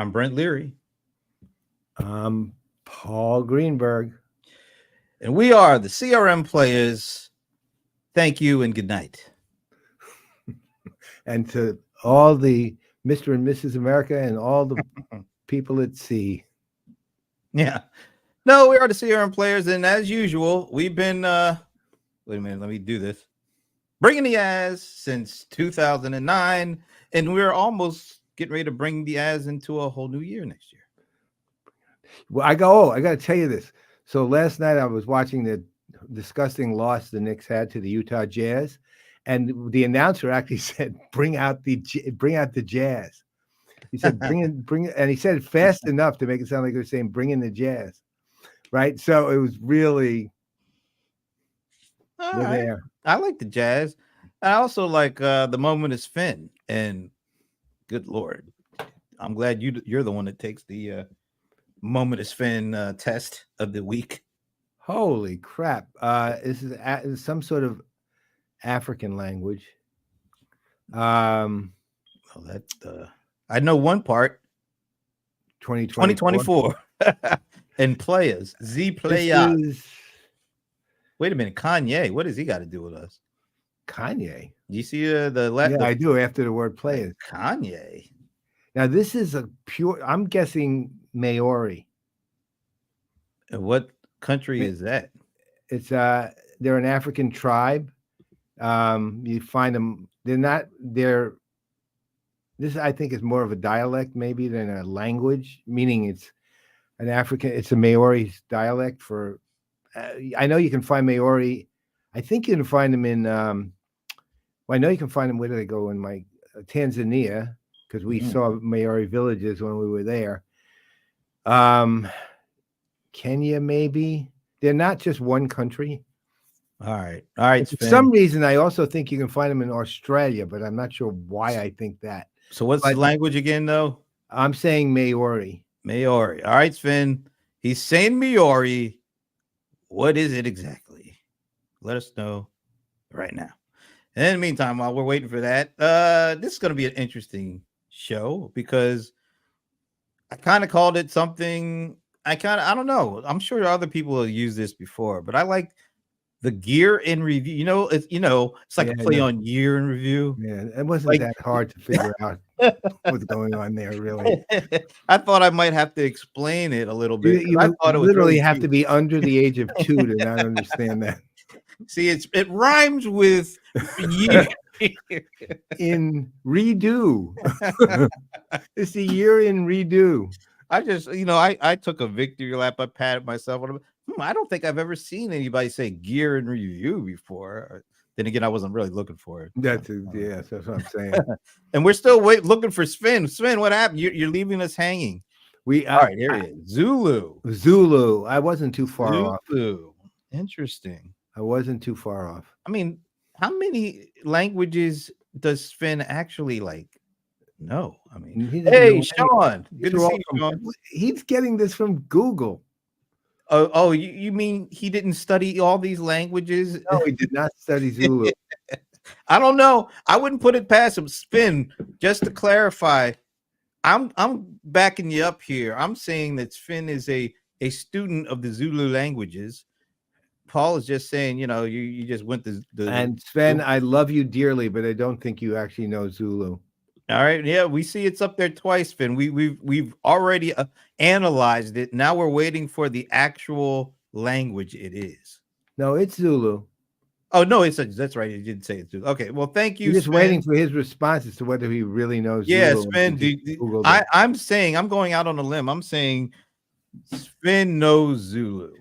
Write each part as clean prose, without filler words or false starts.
I'm Brent Leary. Paul Greenberg. And we are the CRM Playaz. Thank you and good night. And to all the Mr. and Mrs. America and all the people at sea. Yeah. No, we are the CRM Playaz. And as usual, we've been, wait a minute, let me do this. Bringing the Az since 2009. And we're almost getting ready to bring the Az into a whole new year next year. Well, I got to tell you this. So last night I was watching the disgusting loss the Knicks had to the Utah Jazz, and the announcer actually said, "Bring out the Jazz." He said, "Bring it," and he said it fast enough to make it sound like he was saying, "Bring in the Jazz," right? So it was really there. I like the Jazz. I also like the moment is Finn, and good Lord, I'm glad you're the one that takes the moment is Finn test of the week. Holy crap! This is some sort of African language. Well, that I know one part. 2024 and Playaz Z Playaz. Wait a minute, Kanye. What does he got to do with us? Kanye. Do you see the? I do. After the word Playaz, Kanye. Now this is a pure. I'm guessing Maori. And what country is that? It's they're an African tribe. You find them. This I think is more of a dialect maybe than a language. Meaning it's an African. It's a Maori dialect for. I know you can find Maori. I think you can find them in. I know you can find them. Where do they go? In Tanzania, because we saw Maori villages when we were there. Kenya, maybe. They're not just one country. All right. For some reason, I also think you can find them in Australia, but I'm not sure why I think that. So what's the language again, though? I'm saying Maori. Maori. All right, Sven. He's saying Maori. What is it exactly? Let us know right now. And in the meantime, while we're waiting for that, this is going to be an interesting show because I kind of called it something. I don't know. I'm sure other people have used this before, but I like the gear in review. It's like a play on year in review. Yeah, it wasn't that hard to figure out what's going on there, really. I thought I might have to explain it a little bit. You I thought it was literally really have cute. to be under the age of 2 to not understand that. See, it rhymes with year. In redo. It's the year in redo. I just, I took a victory lap. I patted myself on. I don't think I've ever seen anybody say gear in review before. Then again, I wasn't really looking for it. That's what I'm saying. And we're still looking for Sven. Sven, what happened? You're leaving us hanging. All right, here he is. Zulu. I wasn't too far off. Interesting. I wasn't too far off. I mean, how many languages does Sven actually know? I mean, hey, Sean. Good to see you, Sean. He's getting this from Google. Oh, you mean he didn't study all these languages? No, he did not study Zulu. I don't know. I wouldn't put it past him. Sven, just to clarify, I'm backing you up here. I'm saying that Sven is a student of the Zulu languages. Paul is just saying, you just went to the. And Sven, I love you dearly, but I don't think you actually know Zulu. All right, yeah, we see it's up there twice, Finn. We've already analyzed it. Now we're waiting for the actual language. It is. No, it's Zulu. Oh no, that's right. You didn't say it's Zulu. Okay, well, thank you. You're just Sven. waiting for his response as to whether he really knows. Yeah, Zulu. Sven. I'm saying I'm going out on a limb. I'm saying Sven knows Zulu.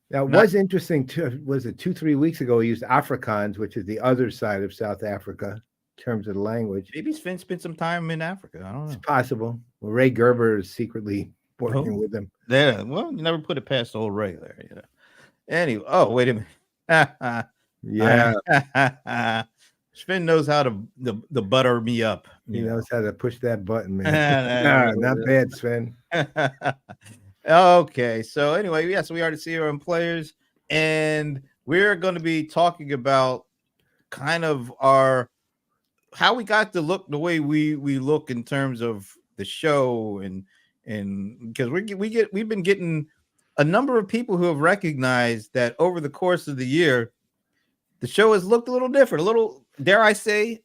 Now, it was interesting too. Was it 2-3 weeks ago? He used Afrikaans, which is the other side of South Africa. Terms of the language. Maybe Sven spent some time in Africa. I don't know. It's possible. Well, Ray Gerber is secretly working with him. Yeah. Well, you never put it past the old Ray there. Anyway. Oh, wait a minute. Yeah. Sven knows how to butter me up. He knows how to push that button, man. Not bad, Sven. Okay. So anyway, yes, we are the CRM Playaz, and we're going to be talking about kind of how we got to look the way we look in terms of the show, and because we've been getting a number of people who have recognized that over the course of the year, the show has looked a little different, a little, dare I say,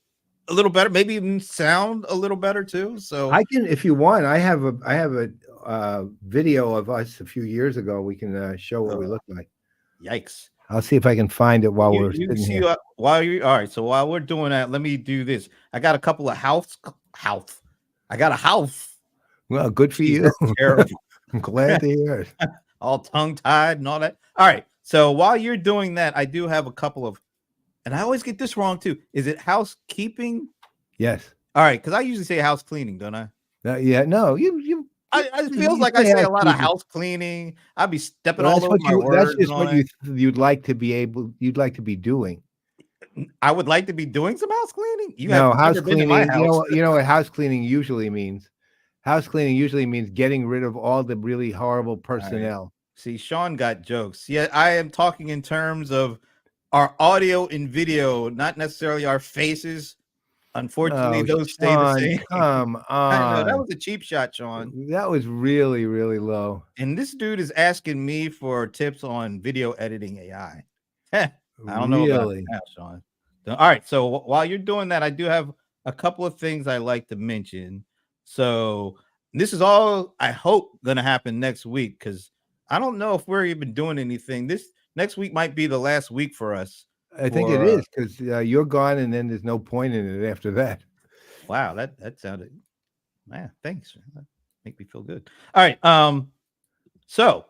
a little better, maybe even sound a little better too. So I can, if you want, I have a video of us a few years ago. We can show what we look like. yikes. I'll see if I can find it while we're You sitting see here. while you all right. So while we're doing that, let me do this. I got a couple of house. I got a house. Well, good for Jeez, you. that's terrible. I'm glad to hear it. All tongue tied and all that. All right. So while you're doing that, I do have a couple of, and I always get this wrong too. Is it housekeeping? Yes. All right, because I usually say house cleaning, don't I? Yeah. No, you. I it feels You like I say say a lot of housekeeping. house cleaning. I'd be stepping Well, all that's over what my you. That's words and just all what that. you'd like to be able. You'd like to be doing. I would like to be doing some house cleaning. You have No, house never been to my cleaning. house. You know what house cleaning usually means. House cleaning usually means getting rid of all the really horrible All right. personnel. See, Sean got jokes. Yeah, I am talking in terms of our audio and video, not necessarily our faces. Unfortunately, Oh, those stay the Sean, same. come I know that on. was a cheap shot, Sean. That was really, really low. And this dude is asking me for tips on video editing AI. I don't know about Really. that, Sean. All right. So while you're doing that, I do have a couple of things I like to mention. So this is all I hope going to happen next week because I don't know if we're even doing anything. This next week might be the last week for us. I think it is because you're gone, and then there's no point in it after that. Wow, that sounded. Man, thanks. That make me feel good. All right. So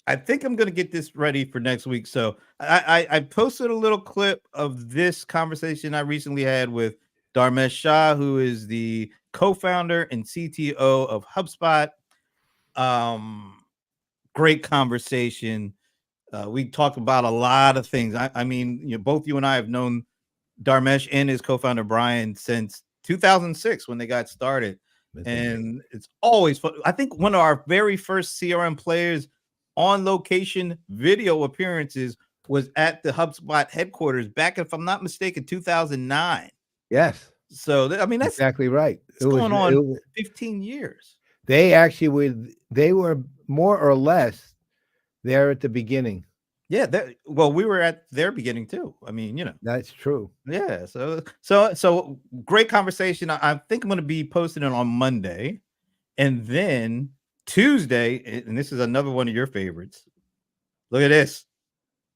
I think I'm going to get this ready for next week. So I posted a little clip of this conversation I recently had with Dharmesh Shah, who is the co-founder and CTO of HubSpot. Great conversation. We talked about a lot of things. I mean, both you and I have known Dharmesh and his co-founder Brian since 2006 when they got started. And it's always fun. I think one of our very first CRM Playaz on location video appearances was at the HubSpot headquarters back, if I'm not mistaken, 2009. Yes. So I mean, that's exactly right. It's going on 15 years. They actually they were more or less there at the beginning. Yeah, well, we were at their beginning too. I mean, That's true. Yeah, so great conversation. I think I'm going to be posting it on Monday, and then Tuesday, and this is another one of your favorites. Look at this,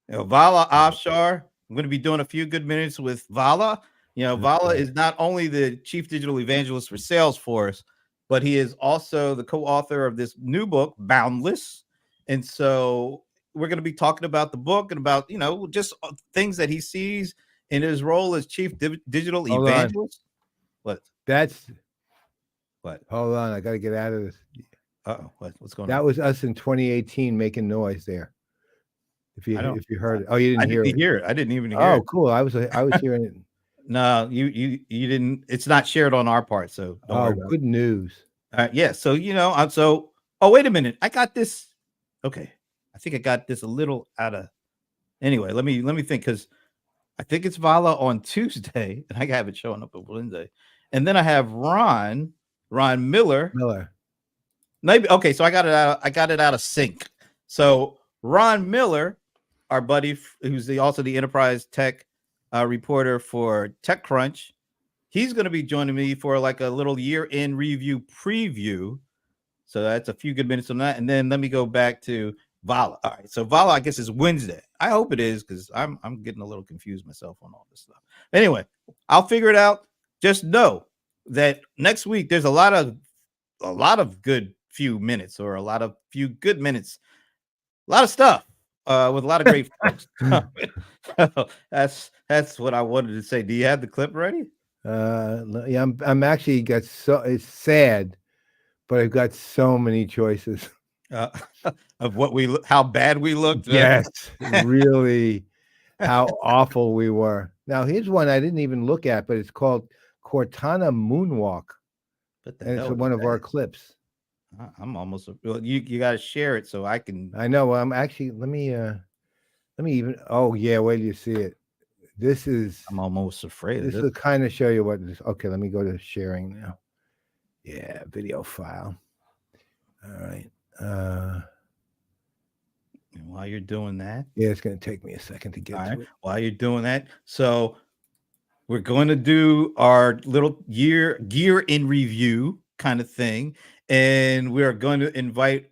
Vala Offshore. I'm going to be doing a few good minutes with Vala. Vala is not only the chief digital evangelist for Salesforce, but he is also the co-author of this new book, Boundless. And so we're going to be talking about the book and about, just things that he sees in his role as chief digital evangelist. What? Hold on, I got to get out of this. What's going on? That was us in 2018 making noise there. If you heard it. Oh, you didn't hear it. I didn't even hear it. Oh, cool. I was hearing it. No, you didn't. It's not shared on our part, so don't worry about good news. Yeah, so oh, wait a minute. I got this. Okay. I think I got this a little out of. Anyway, let me think, because I think it's Vala on Tuesday, and I have it showing up on Wednesday, and then I have Ron Miller. Maybe okay. So I got it out of sync. So Ron Miller, our buddy, who's also the enterprise tech reporter for TechCrunch, he's going to be joining me for like a little year-end review preview. So that's a few good minutes on that, and then let me go back to Vala. All right, so Vala, I guess, is Wednesday. I hope it is, because I'm getting a little confused myself on all this stuff. Anyway, I'll figure it out. Just know that next week there's a lot of good few minutes, or a few good minutes, a lot of stuff with a lot of great folks. That's what I wanted to say. Do you have the clip ready? Yeah, I'm actually got it's sad, but I've got so many choices. Of how bad we looked. Yes, really, how awful we were. Now here's one I didn't even look at, but it's called Cortana Moonwalk, and it's one of our clips. I'm almost. Well, you got to share it so I can. I know. Well, I'm actually. Let me even. Oh yeah, wait till you see it. This is. I'm almost afraid. This will kind of show you what. Okay, let me go to sharing now. Yeah, video file. All right. And while you're doing that, Yeah, it's going to take me a second to all get right, to it. while you're doing that, so we're going to do our little gear in review kind of thing, and we are going to invite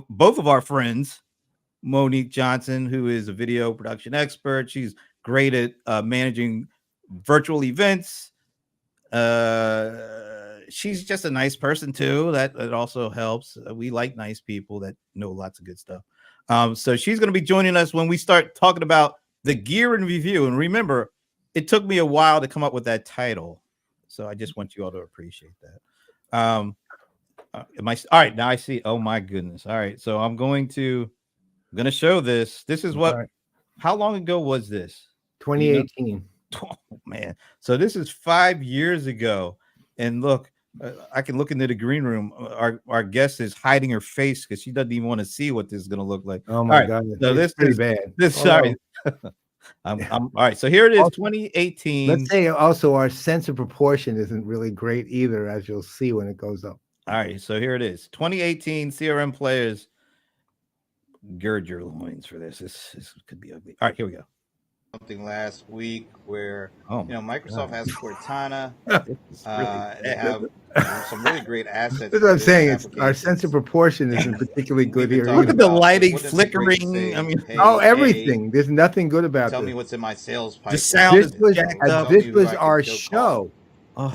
both of our friends, Monique Johnson, who is a video production expert. She's great at managing virtual events. She's just a nice person too. That also helps. We like nice people that know lots of good stuff. So she's going to be joining us when we start talking about the gear and review. And remember, it took me a while to come up with that title, so I just want you all to appreciate that. Am I all right? Now I see. Oh my goodness! All right, so I'm going to show this. This is what. Right. How long ago was this? Do you know? 2018. Oh, man. So this is 5 years ago. And look, I can look into the green room. Our guest is hiding her face because she doesn't even want to see what this is going to look like. Oh All my right. God. So It's pretty bad. sorry. I'm all right. So here it is, Also, 2018. let's say also our sense of proportion isn't really great either, as you'll see when it goes up. All right. So here it is, 2018 CRM Playaz. Gird your loins for this. This could be ugly. All right, here we go. Something last week where Microsoft has Cortana. They have some really great assets. That's what I'm saying. It's our sense of proportion isn't particularly good here. Look at the lighting flickering. I mean, everything. There's nothing good about tell this. me what's in my sales pipeline. The sound this was our show.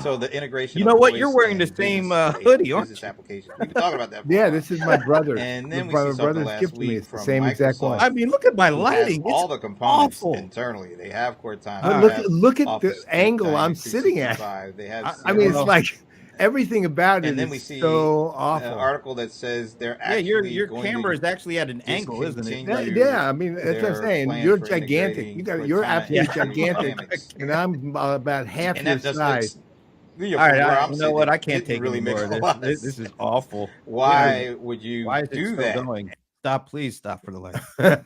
So the integration. You know what? You're wearing the same hoodie, aren't you? Application. We can talk about that. Yeah, this is my brother. And then my brother's gift to me. It's the same exact one. I mean, look at my lighting. All the components internally. They have Cortana. But look at the angle I'm sitting at. They have. I mean, it's like everything about it. And then we see so awful. An article that says they're actually your camera is actually at an angle, isn't it? Yeah, I mean that's what I'm saying. You're gigantic. You're absolutely gigantic, and I'm about half your size. All right, you know what? I can't take really more of this. This is awful. Why would you do that? Going? Stop, please stop for the light. That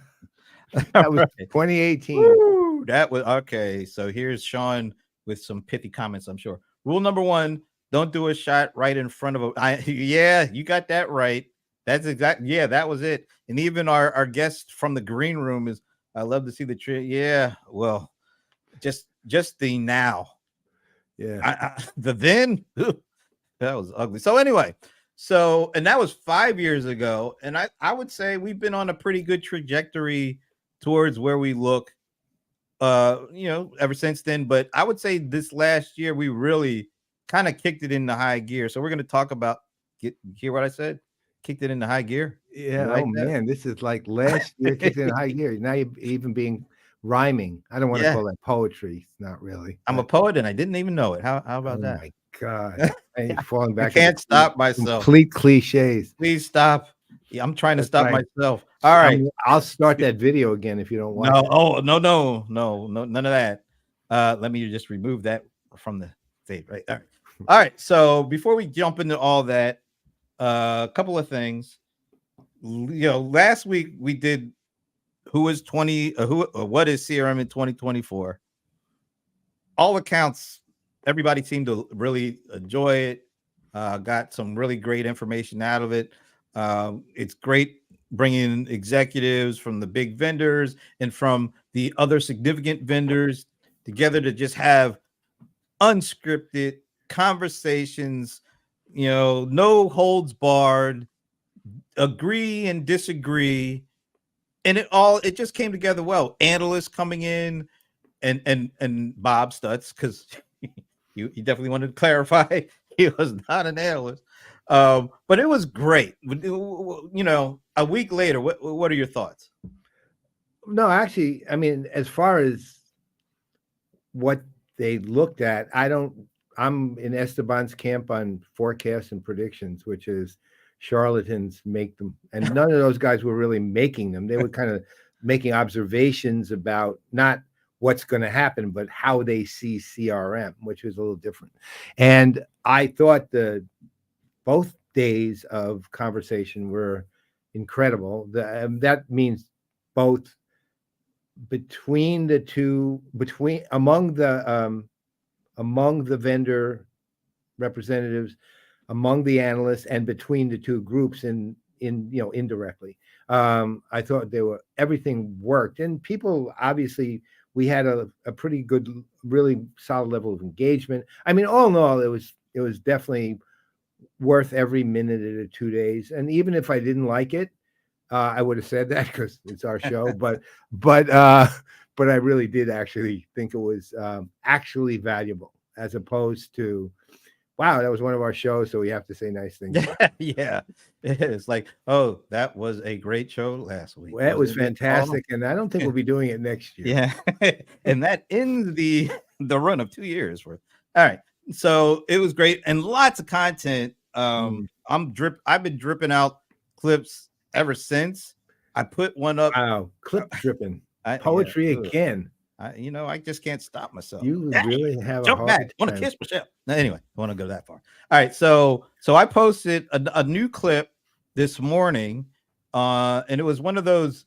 was 2018. Woo, that was okay. So here's Sean with some pithy comments, I'm sure. Rule number 1, don't do a shot right in front of a yeah, you got that right. That's exactly that was it. And even our guest from the green room is I love to see the tree. Yeah, well, just the now. Yeah, the then that was ugly. So anyway, and that was 5 years ago, and I would say we've been on a pretty good trajectory towards where we look, ever since then. But I would say this last year we really kind of kicked it into high gear. So we're going to talk about hear what I said? Kicked it into high gear. Yeah. Like man, this is like last year kicked it in high gear. Now you're even being rhyming. I don't want to call that poetry. It's not really. I'm a poet and I didn't even know it. How about that? Oh my God. I'm falling back. I can't stop myself. Complete cliches. Please stop. Yeah, I'm trying to stop myself. All right. I'll start that video again if you don't want it. Oh, no, none of that. Let me just remove that from the tape, right? All right. So before we jump into all that, a couple of things. Last week we did what is CRM in 2024? All accounts, everybody seemed to really enjoy it. Got some really great information out of it. It's great bringing executives from the big vendors and from the other significant vendors together to just have unscripted conversations, no holds barred, agree and disagree. And it just came together well. Analysts coming in and Bob Stutz, because you definitely wanted to clarify he was not an analyst. But it was great. A week later, what are your thoughts? No, actually, I mean, as far as what they looked at, I'm in Esteban's camp on forecasts and predictions, which is charlatans make them, and none of those guys were really making them. They were kind of making observations about not what's going to happen, but how they see CRM, which is a little different. And I thought both days of conversation were incredible. That means both among the vendor representatives among the analysts and between the two groups in indirectly. I thought everything worked, and people obviously we had a pretty good, really solid level of engagement. I mean, all in all, it was definitely worth every minute of the 2 days. And even if I didn't like it, I would have said that because it's our show. But I really did actually think it was actually valuable, as opposed to, wow, that was one of our shows, so we have to say nice things about it. Yeah, it's like, oh, that was a great show last week. Well, it was Wasn't it? Oh, fantastic, and I don't think we'll be doing it next year. yeah. And that ends the run of 2 years worth. All right. So it was great and lots of content. Mm. I've been dripping out clips ever since. I put one up. Wow, clip dripping, Yeah, poetry ugh. again. I just can't stop myself. You Dang, really have a jump hard back. Want to time. kiss Michelle? No, anyway, I want to go that far. All right. So I posted a new clip this morning, and it was one of those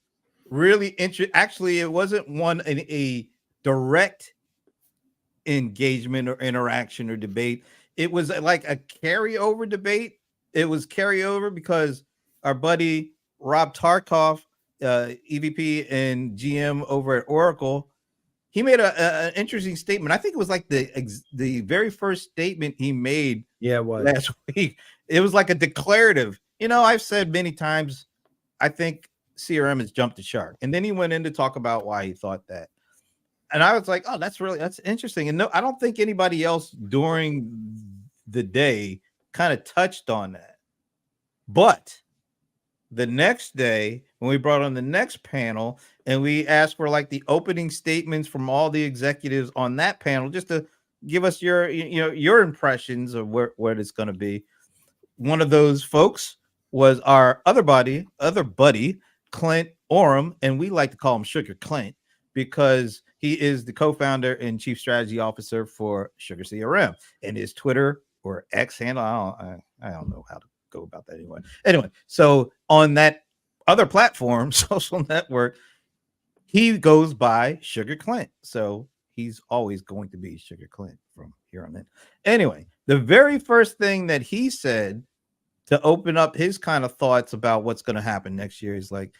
really interesting. Actually, it wasn't a direct engagement or interaction or debate. It was like a carryover debate. It was carryover because our buddy Rob Tarkoff, EVP and GM over at Oracle, he made an interesting statement. I think it was like the very first statement he made Yeah, it was. last week. It was like a declarative. I've said many times, I think CRM has jumped the shark. And then he went in to talk about why he thought that. And I was like, oh, that's interesting. And no, I don't think anybody else during the day kind of touched on that. But the next day, when we brought on the next panel and we asked for like the opening statements from all the executives on that panel, just to give us your impressions of where it's going to be. One of those folks was our other buddy, Clint Oram, and we like to call him Sugar Clint because he is the co-founder and chief strategy officer for Sugar CRM, and his Twitter or X handle, I don't know how to go about that anyway. Anyway, so on that other platform, social network, he goes by Sugar Clint. So he's always going to be Sugar Clint from here on in. Anyway, the very first thing that he said to open up his kind of thoughts about what's going to happen next year is like,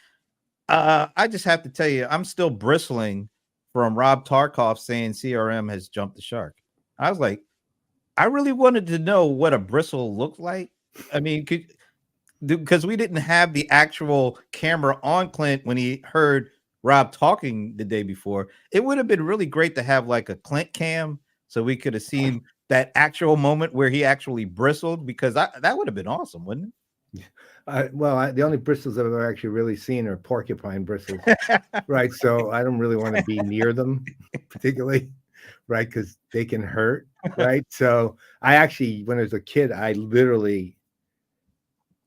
I just have to tell you, I'm still bristling from Rob Tarkoff saying CRM has jumped the shark. I was like, I really wanted to know what a bristle looked like. I mean, because we didn't have the actual camera on Clint when he heard Rob talking the day before. It would have been really great to have like a Clint cam so we could have seen that actual moment where he actually bristled, because that would have been awesome, wouldn't it? The only bristles I've ever actually really seen are porcupine bristles, right? So I don't really want to be near them particularly, right? Because they can hurt, right? So I actually, when I was a kid, I literally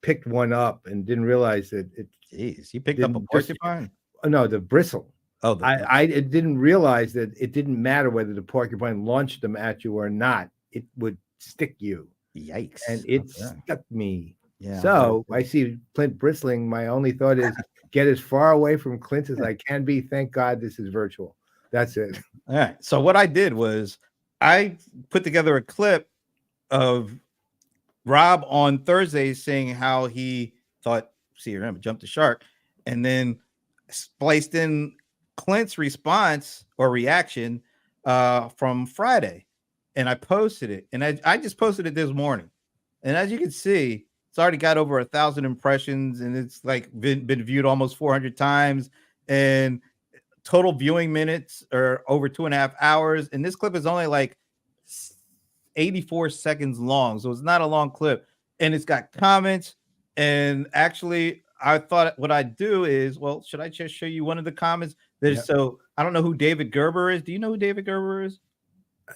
picked one up and didn't realize that it. Jeez, you picked up a porcupine? No, the bristle. Oh, I didn't realize that it didn't matter whether the porcupine launched them at you or not. It would stick you. Yikes. And it stuck me. Yeah. So I see Clint bristling. My only thought is get as far away from Clint as I can be. Thank God this is virtual. That's it. All right. So what I did was I put together a clip of Rob on Thursday saying how he thought CRM jumped the shark, and then spliced in Clint's response or reaction from Friday. And I posted it. And I just posted it this morning. And as you can see, it's already got over 1,000 impressions, and it's like been viewed almost 400 times, and total viewing minutes are over 2.5 hours. And this clip is only like 84 seconds long, so it's not a long clip. And it's got comments. And actually, I thought what I'd do is, well, should I just show you one of the comments? So I don't know who David Gerber is. Do you know who David Gerber is?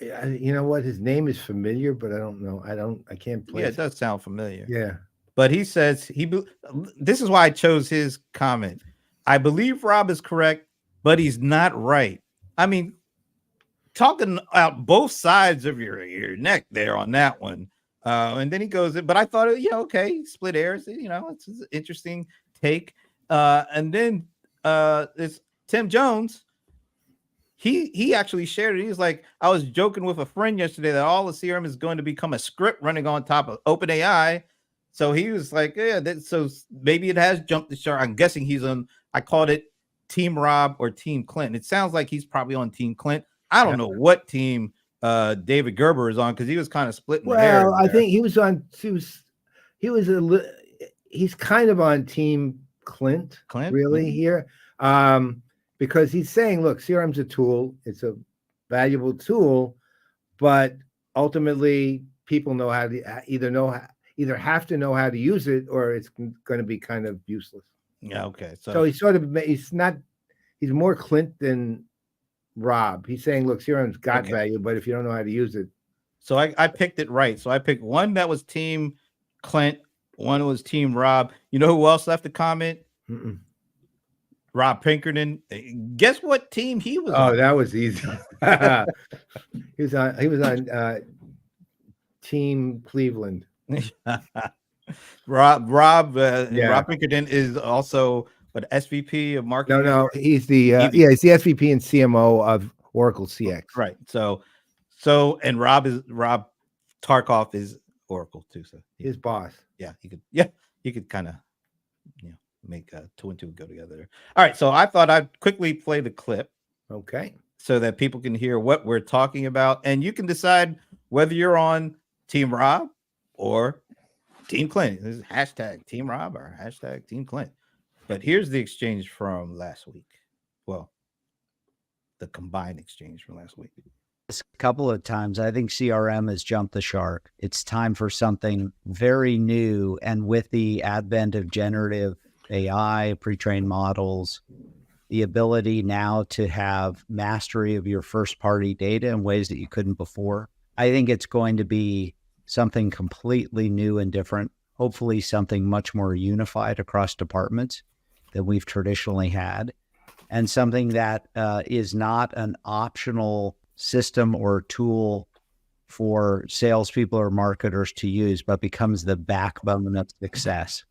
You know what? His name is familiar, but I don't know. I can't place. Yeah, it does sound familiar. Yeah. But he says this is why I chose his comment. I believe Rob is correct, but he's not right. I mean, talking out both sides of your neck there on that one. And then he goes, but I thought, okay, split hairs, it's an interesting take. And then it's Tim Jones. he actually shared it. He's like, I was joking with a friend yesterday that all the CRM is going to become a script running on top of OpenAI. So he was like, yeah, so maybe it has jumped the shark. I'm guessing he's on. I called it Team Rob or Team Clint. It sounds like he's probably on Team Clint. I don't know what team David Gerber is on because he was kind of splitting the hair. Well, I think he was on. He's kind of on Team Clint really here, because he's saying, look, CRM's a tool. It's a valuable tool, but ultimately people know how to either have to know how to use it, or it's going to be kind of useless. Yeah. Okay. So he's more Clint than Rob. He's saying, look, CRM's got value, but if you don't know how to use it. So I picked it right. So I picked one that was Team Clint, one was Team Rob. You know who else left a comment? Rob Pinkerton. Guess what team he was on? Oh, that was easy. He was on Team Cleveland. Rob Pinkerton is also an SVP of marketing. No, he's the he's the SVP and CMO of Oracle CX. Right. So and Rob Tarkov is Oracle too. So his boss. Yeah, you could kind of make 2 and 2 go together. All right, so I thought I'd quickly play the clip. Okay. So that people can hear what we're talking about, and you can decide whether you're on Team Rob or Team Clint. This is hashtag Team Rob or hashtag Team Clint. But here's the exchange from last week. Well, the combined exchange from last week. A couple of times, I think CRM has jumped the shark. It's time for something very new. And with the advent of generative AI, pre-trained models, the ability now to have mastery of your first-party data in ways that you couldn't before, I think it's going to be something completely new and different, hopefully something much more unified across departments than we've traditionally had, and something that is not an optional system or tool for salespeople or marketers to use, but becomes the backbone of success.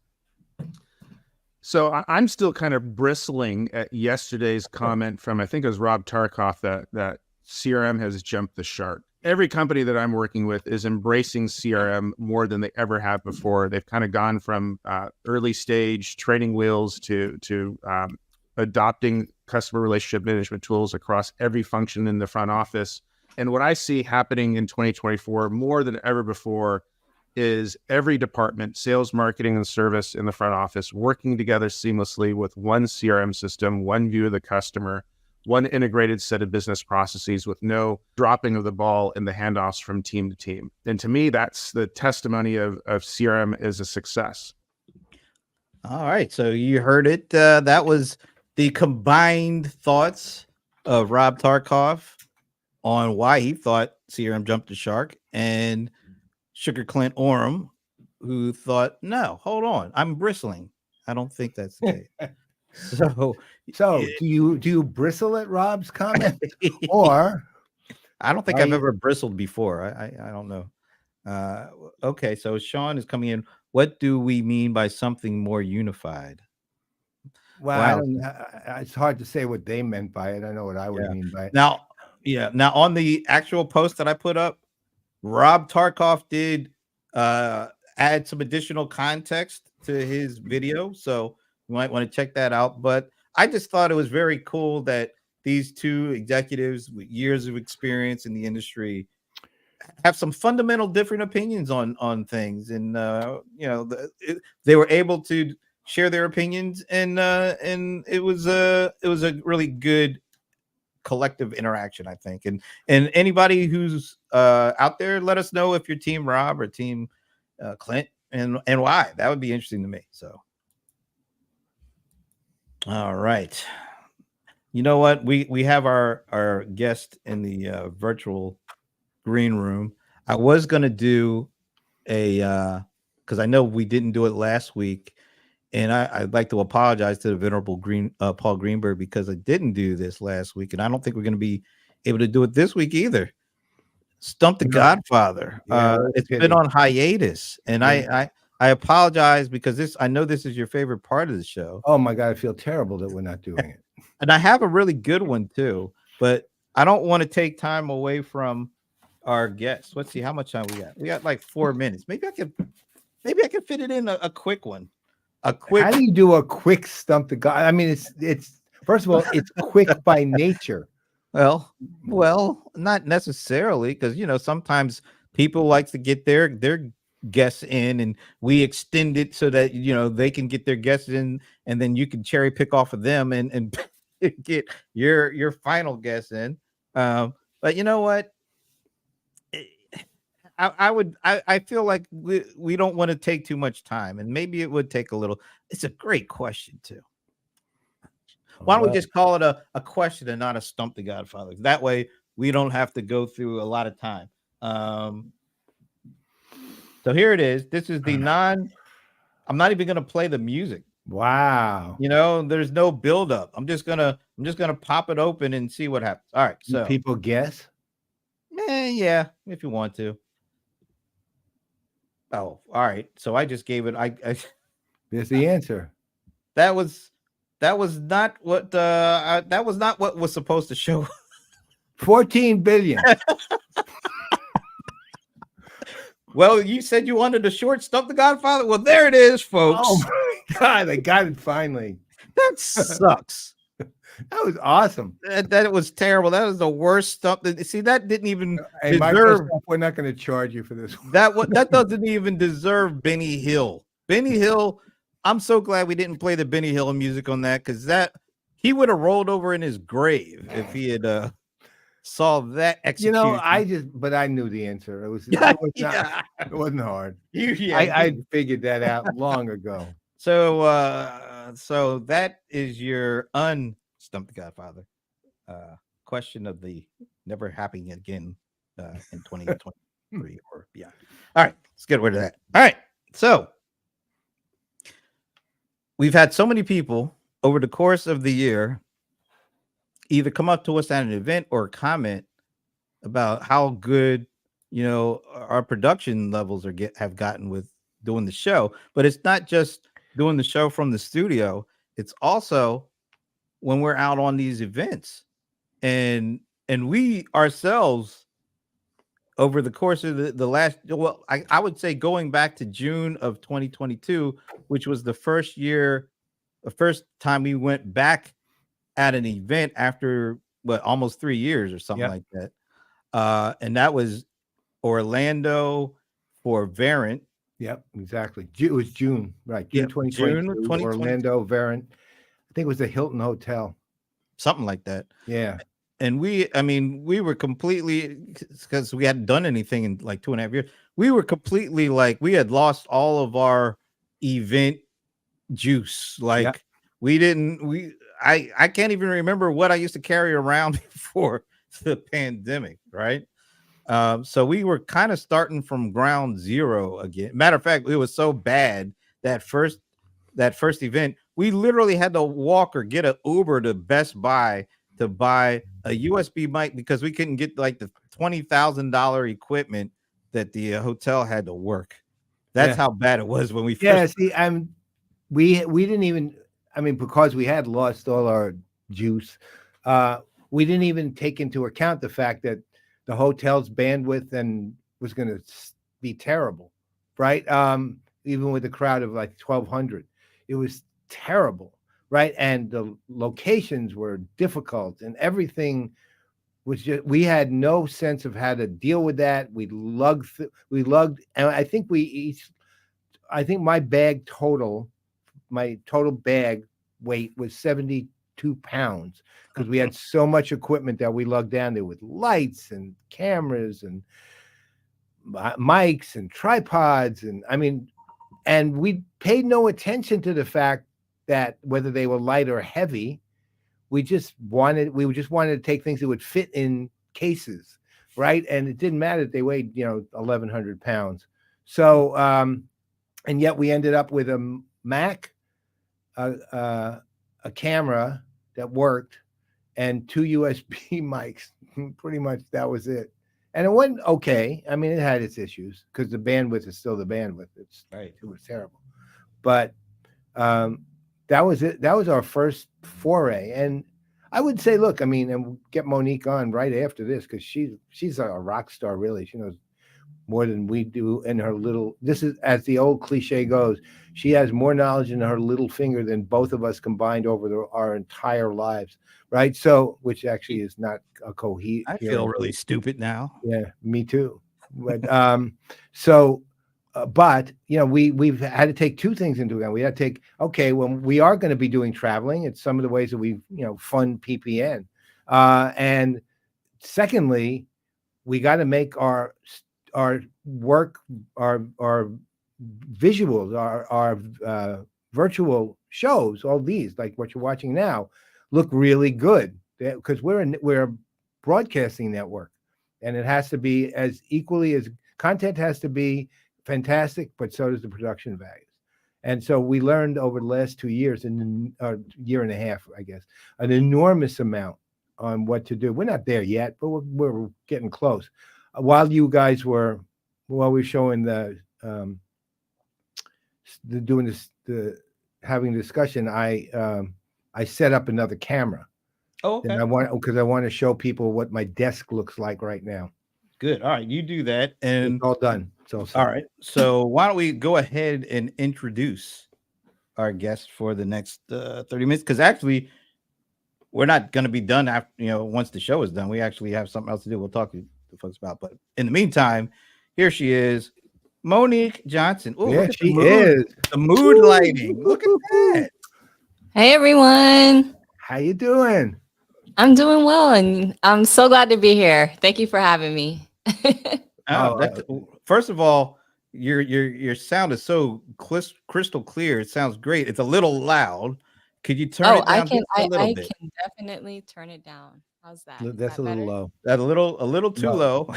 So I'm still kind of bristling at yesterday's comment from, I think it was Rob Tarkov, that CRM has jumped the shark. Every company that I'm working with is embracing CRM more than they ever have before. They've kind of gone from early stage training wheels to adopting customer relationship management tools across every function in the front office. And what I see happening in 2024 more than ever before is every department, sales, marketing, and service in the front office working together seamlessly with one CRM system, one view of the customer, one integrated set of business processes with no dropping of the ball in the handoffs from team to team. And to me, that's the testimony of CRM as a success. All right. So you heard it. That was the combined thoughts of Rob Tarkov on why he thought CRM jumped the shark, and Sugar Clint Orem, who thought, no, hold on, I'm bristling. I don't think that's the case. So do you bristle at Rob's comment, or? I don't think I've ever bristled before. I don't know. Okay, so Sean is coming in. What do we mean by something more unified? Well, it's hard to say what they meant by it. I know what I would mean by it. Now on the actual post that I put up, Rob Tarkov did add some additional context to his video, so you might want to check that out. But I just thought it was very cool that these two executives with years of experience in the industry have some fundamental different opinions on things, and they were able to share their opinions, and it was a really good collective interaction, I think. And anybody who's out there, let us know if you're Team Rob or Team Clint, and why. That would be interesting to me. So, all right, you know what, we have our guest in the virtual green room. I was gonna do a because I know we didn't do it last week, and I'd like to apologize to the venerable Paul Greenberg, because I didn't do this last week, and I don't think we're going to be able to do it this week either. Stump the Godfather. It's been on hiatus, and I apologize, because I know this is your favorite part of the show. Oh my God, I feel terrible that we're not doing it. And I have a really good one too, but I don't want to take time away from our guests. Let's see how much time we got. We got like 4 minutes. Maybe I can fit it in a quick one. A quick. How do you do a quick stump the guy? I mean, it's first of all, it's quick by nature. Well, not necessarily, because sometimes people like to get their guests in, and we extend it so that they can get their guests in, and then you can cherry pick off of them and get your final guests in. But you know what? I feel like we don't want to take too much time, and maybe it would take a little. It's a great question too. Why don't we just call it a question and not a stump the Godfather? That way we don't have to go through a lot of time. So here it is. This is the I'm not even gonna play the music. Wow. There's no buildup. I'm just gonna pop it open and see what happens. All right. So people guess? Yeah, if you want to. Oh, all right. So I just gave it. I There's the answer. That was not what was supposed to show. 14 billion. Well, you said you wanted a short Stump the Godfather. Well, there it is, folks. Oh my God, I got it finally. That sucks. That was awesome. That was terrible. That was the worst stump. See, that didn't even Hey, deserve. we're not going to charge you for this one. That doesn't even deserve Benny Hill. Benny Hill. I'm so glad we didn't play the Benny Hill music on that, because he would have rolled over in his grave if he had saw that execution. I knew the answer. It wasn't hard. I figured that out long ago. So that is your Stump the Godfather question of the never happening again in 2023 or beyond. All right, let's get rid of that. All right, so we've had so many people over the course of the year either come up to us at an event or comment about how good our production levels have gotten with doing the show. But it's not just doing the show from the studio, it's also when we're out on these events, and we ourselves over the course of the last, I would say going back to June of 2022, which was the first time we went back at an event after almost 3 years or something like that. And that was Orlando for Variant. Yep, exactly. It was June, right? June 2022. Orlando Variant. I think it was the Hilton Hotel. Something like that. Yeah. And we were completely, because we hadn't done anything in like 2.5 years. We were completely we had lost all of our event juice. I can't even remember what I used to carry around before the pandemic, right? So we were kind of starting from ground zero again. Matter of fact, it was so bad that first event, we literally had to walk or get an Uber to Best Buy to buy a USB mic because we couldn't get the $20,000 equipment that the hotel had to work. That's how bad it was when we first. Yeah, see, we didn't even. I mean, because we had lost all our juice, we didn't even take into account the fact that the hotel's bandwidth was going to be terrible, right? Even with a crowd of 1,200, it was terrible, right? And the locations were difficult, and everything was just. We had no sense of how to deal with that. We lugged, and I think my total bag weight was 72 pounds because we had so much equipment that we lugged down there with lights and cameras and mics and tripods. And we paid no attention to the fact that whether they were light or heavy, we just wanted to take things that would fit in cases, right? And it didn't matter that they weighed, 1,100 pounds. So, and yet we ended up with a Mac, a camera that worked, and 2 USB mics. Pretty much that was it. And it went okay. I mean, it had its issues because the bandwidth is still the bandwidth. It was terrible. But that was it. That was our first foray. And I would say, look, I mean, and we'll get Monique on right after this because she's a rock star, really. She knows more than we do in her little. This is, as the old cliche goes, she has more knowledge in her little finger than both of us combined over our entire lives, right? So, which actually is not a coherent. I feel really stupid now. Yeah, me too. But so, but you know, we've had to take two things into account. We had to take, okay, when we are going to be doing traveling, it's some of the ways that we fund PPN, and secondly, we got to make our work, our visuals, our virtual shows, all these like what you're watching now, look really good because we're a broadcasting network, and it has to be as equally as content has to be fantastic, but so does the production values. And so we learned over the last 2 years and year and a half, I guess, an enormous amount on what to do. We're not there yet, but we're getting close. While you guys were showing doing this, having discussion, I set up another camera. Oh, okay. And I want to show people what my desk looks like right now. Good. All right, you do that, and It's all done. So all right. So why don't we go ahead and introduce our guest for the next 30 minutes? Because actually, we're not going to be done after once the show is done. We actually have something else to do. We'll talk to the folks about. But in the meantime, here she is, Monique Johnson. Ooh, yeah, she is. The mood lighting. Look at that. Hey everyone. How you doing? I'm doing well, and I'm so glad to be here. Thank you for having me. First of all, your sound is so crystal clear. It sounds great. It's a little loud. Could you turn it down just a little bit? I can definitely turn it down. How's that? That's a little low. That a little too low.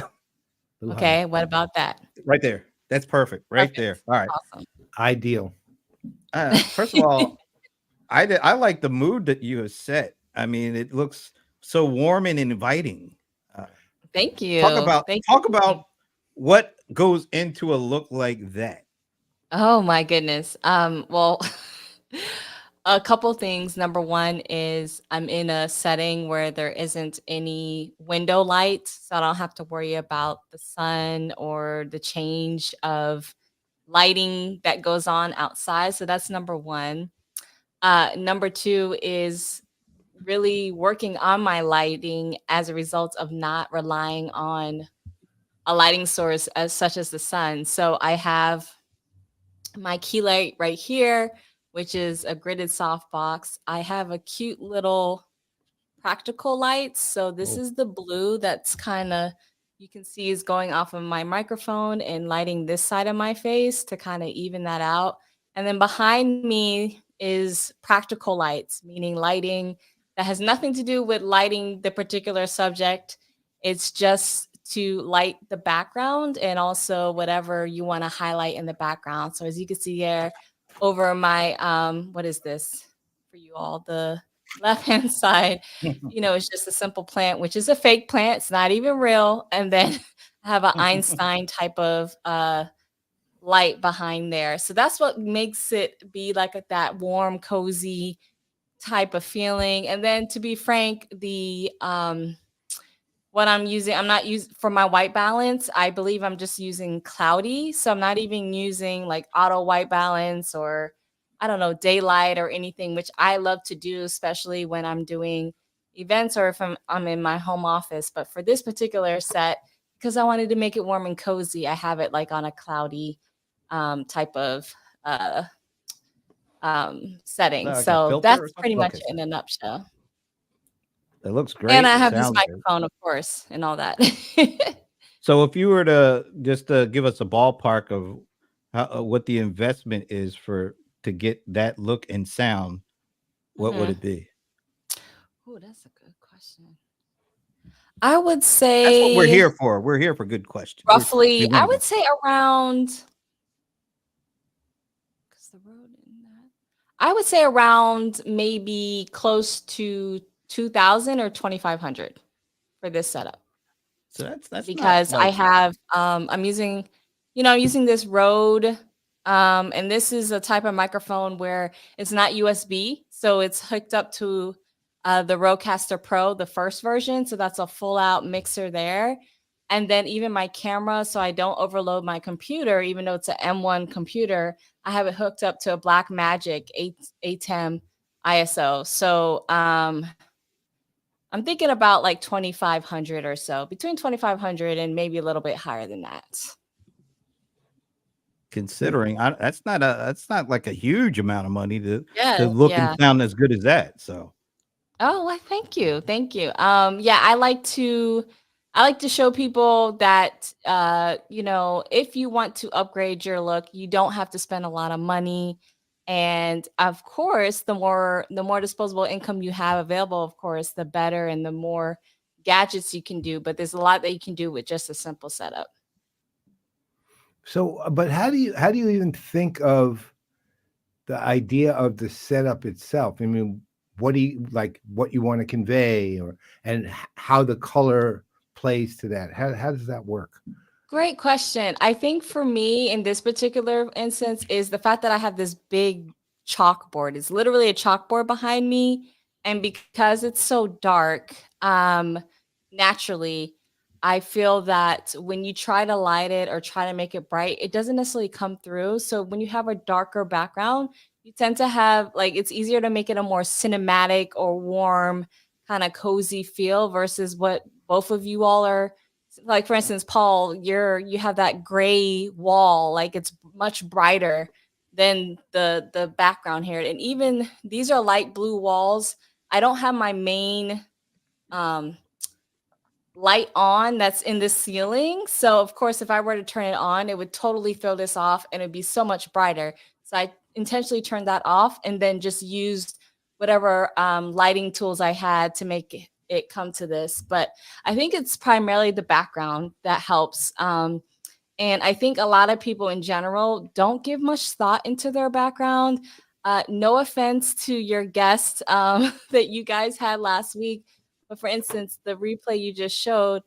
Okay, what about that? Right there. That's perfect. Right there. All right. Awesome. Ideal. First of all, I like the mood that you have set. I mean, it looks so warm and inviting. Thank you. Talk about what goes into a look like that. Oh my goodness. Well, a couple things. Number one is I'm in a setting where there isn't any window light, so I don't have to worry about the sun or the change of lighting that goes on outside. So that's number one. Number two is really working on my lighting as a result of not relying on a lighting source as such as the sun. So I have my key light right here, which is a gridded softbox. I have a cute little practical light. So this is the blue that's kind of, you can see is going off of my microphone and lighting this side of my face to kind of even that out. And then behind me is practical lights, meaning lighting that has nothing to do with lighting the particular subject. It's just to light the background and also whatever you want to highlight in the background. So as you can see here over my, what is this for you all? The left-hand side, it's just a simple plant, which is a fake plant. It's not even real. And then I have an Einstein type of light behind there. So that's what makes it be like that warm, cozy type of feeling. And then to be frank, the what I'm not using for my white balance. I believe I'm just using cloudy. So I'm not even using like auto white balance or I don't know, daylight or anything, which I love to do, especially when I'm doing events or if I'm in my home office. But for this particular set, because I wanted to make it warm and cozy, I have it like on a cloudy type of setting. Like so that's pretty much it in a nutshell. It looks great. And I have this microphone, of course, and all that. So if you were to just give us a ballpark of what the investment is to get that look and sound, what would it be? Oh, that's a good question. I would say that's what we're here for. We're here for good questions. Roughly, I would say around. I would say around maybe close to 2,000 or 2,500 for this setup. So that's because I have I'm using this Rode and this is a type of microphone where it's not USB, so it's hooked up to the Rodecaster Pro, the first version. So that's a full out mixer there. And then even my camera, so I don't overload my computer, even though it's an M1 computer, I have it hooked up to a Blackmagic 810 ISO. So I'm thinking about like 2,500 or so, between 2,500 and maybe a little bit higher than that. Considering that's not like a huge amount of money to Yeah, look yeah. and sound as good as that. So Oh, well, thank you. Thank you. Yeah, I like to show people that you know, if you want to upgrade your look, you don't have to spend a lot of money. And of course, the more disposable income you have available, of course, the better and the more gadgets you can do. But there's a lot that you can do with just a simple setup. So, but how do you even think of the idea of the setup itself? I mean, what do you like? What you want to convey, and how the color plays to that? How does that work? Great question. I think for me in this particular instance is the fact that I have this big chalkboard. It's literally a chalkboard behind me. And because it's so dark, naturally, I feel that when you try to light it or try to make it bright, it doesn't necessarily come through. So when you have a darker background, you tend to have like it's easier to make it a more cinematic or warm, kind of cozy feel versus what both of you all are like. For instance, Paul, you have that gray wall, like it's much brighter than the background here. And even these are light blue walls. I don't have my main um light on that's in the ceiling. So of course, if I were to turn it on, it would totally throw this off and it'd be so much brighter. So I intentionally turned that off and then just used whatever lighting tools I had to make it come to this. But I think it's primarily the background that helps. And I think a lot of people in general don't give much thought into their background. No offense to your guest that you guys had last week. But for instance, the replay you just showed,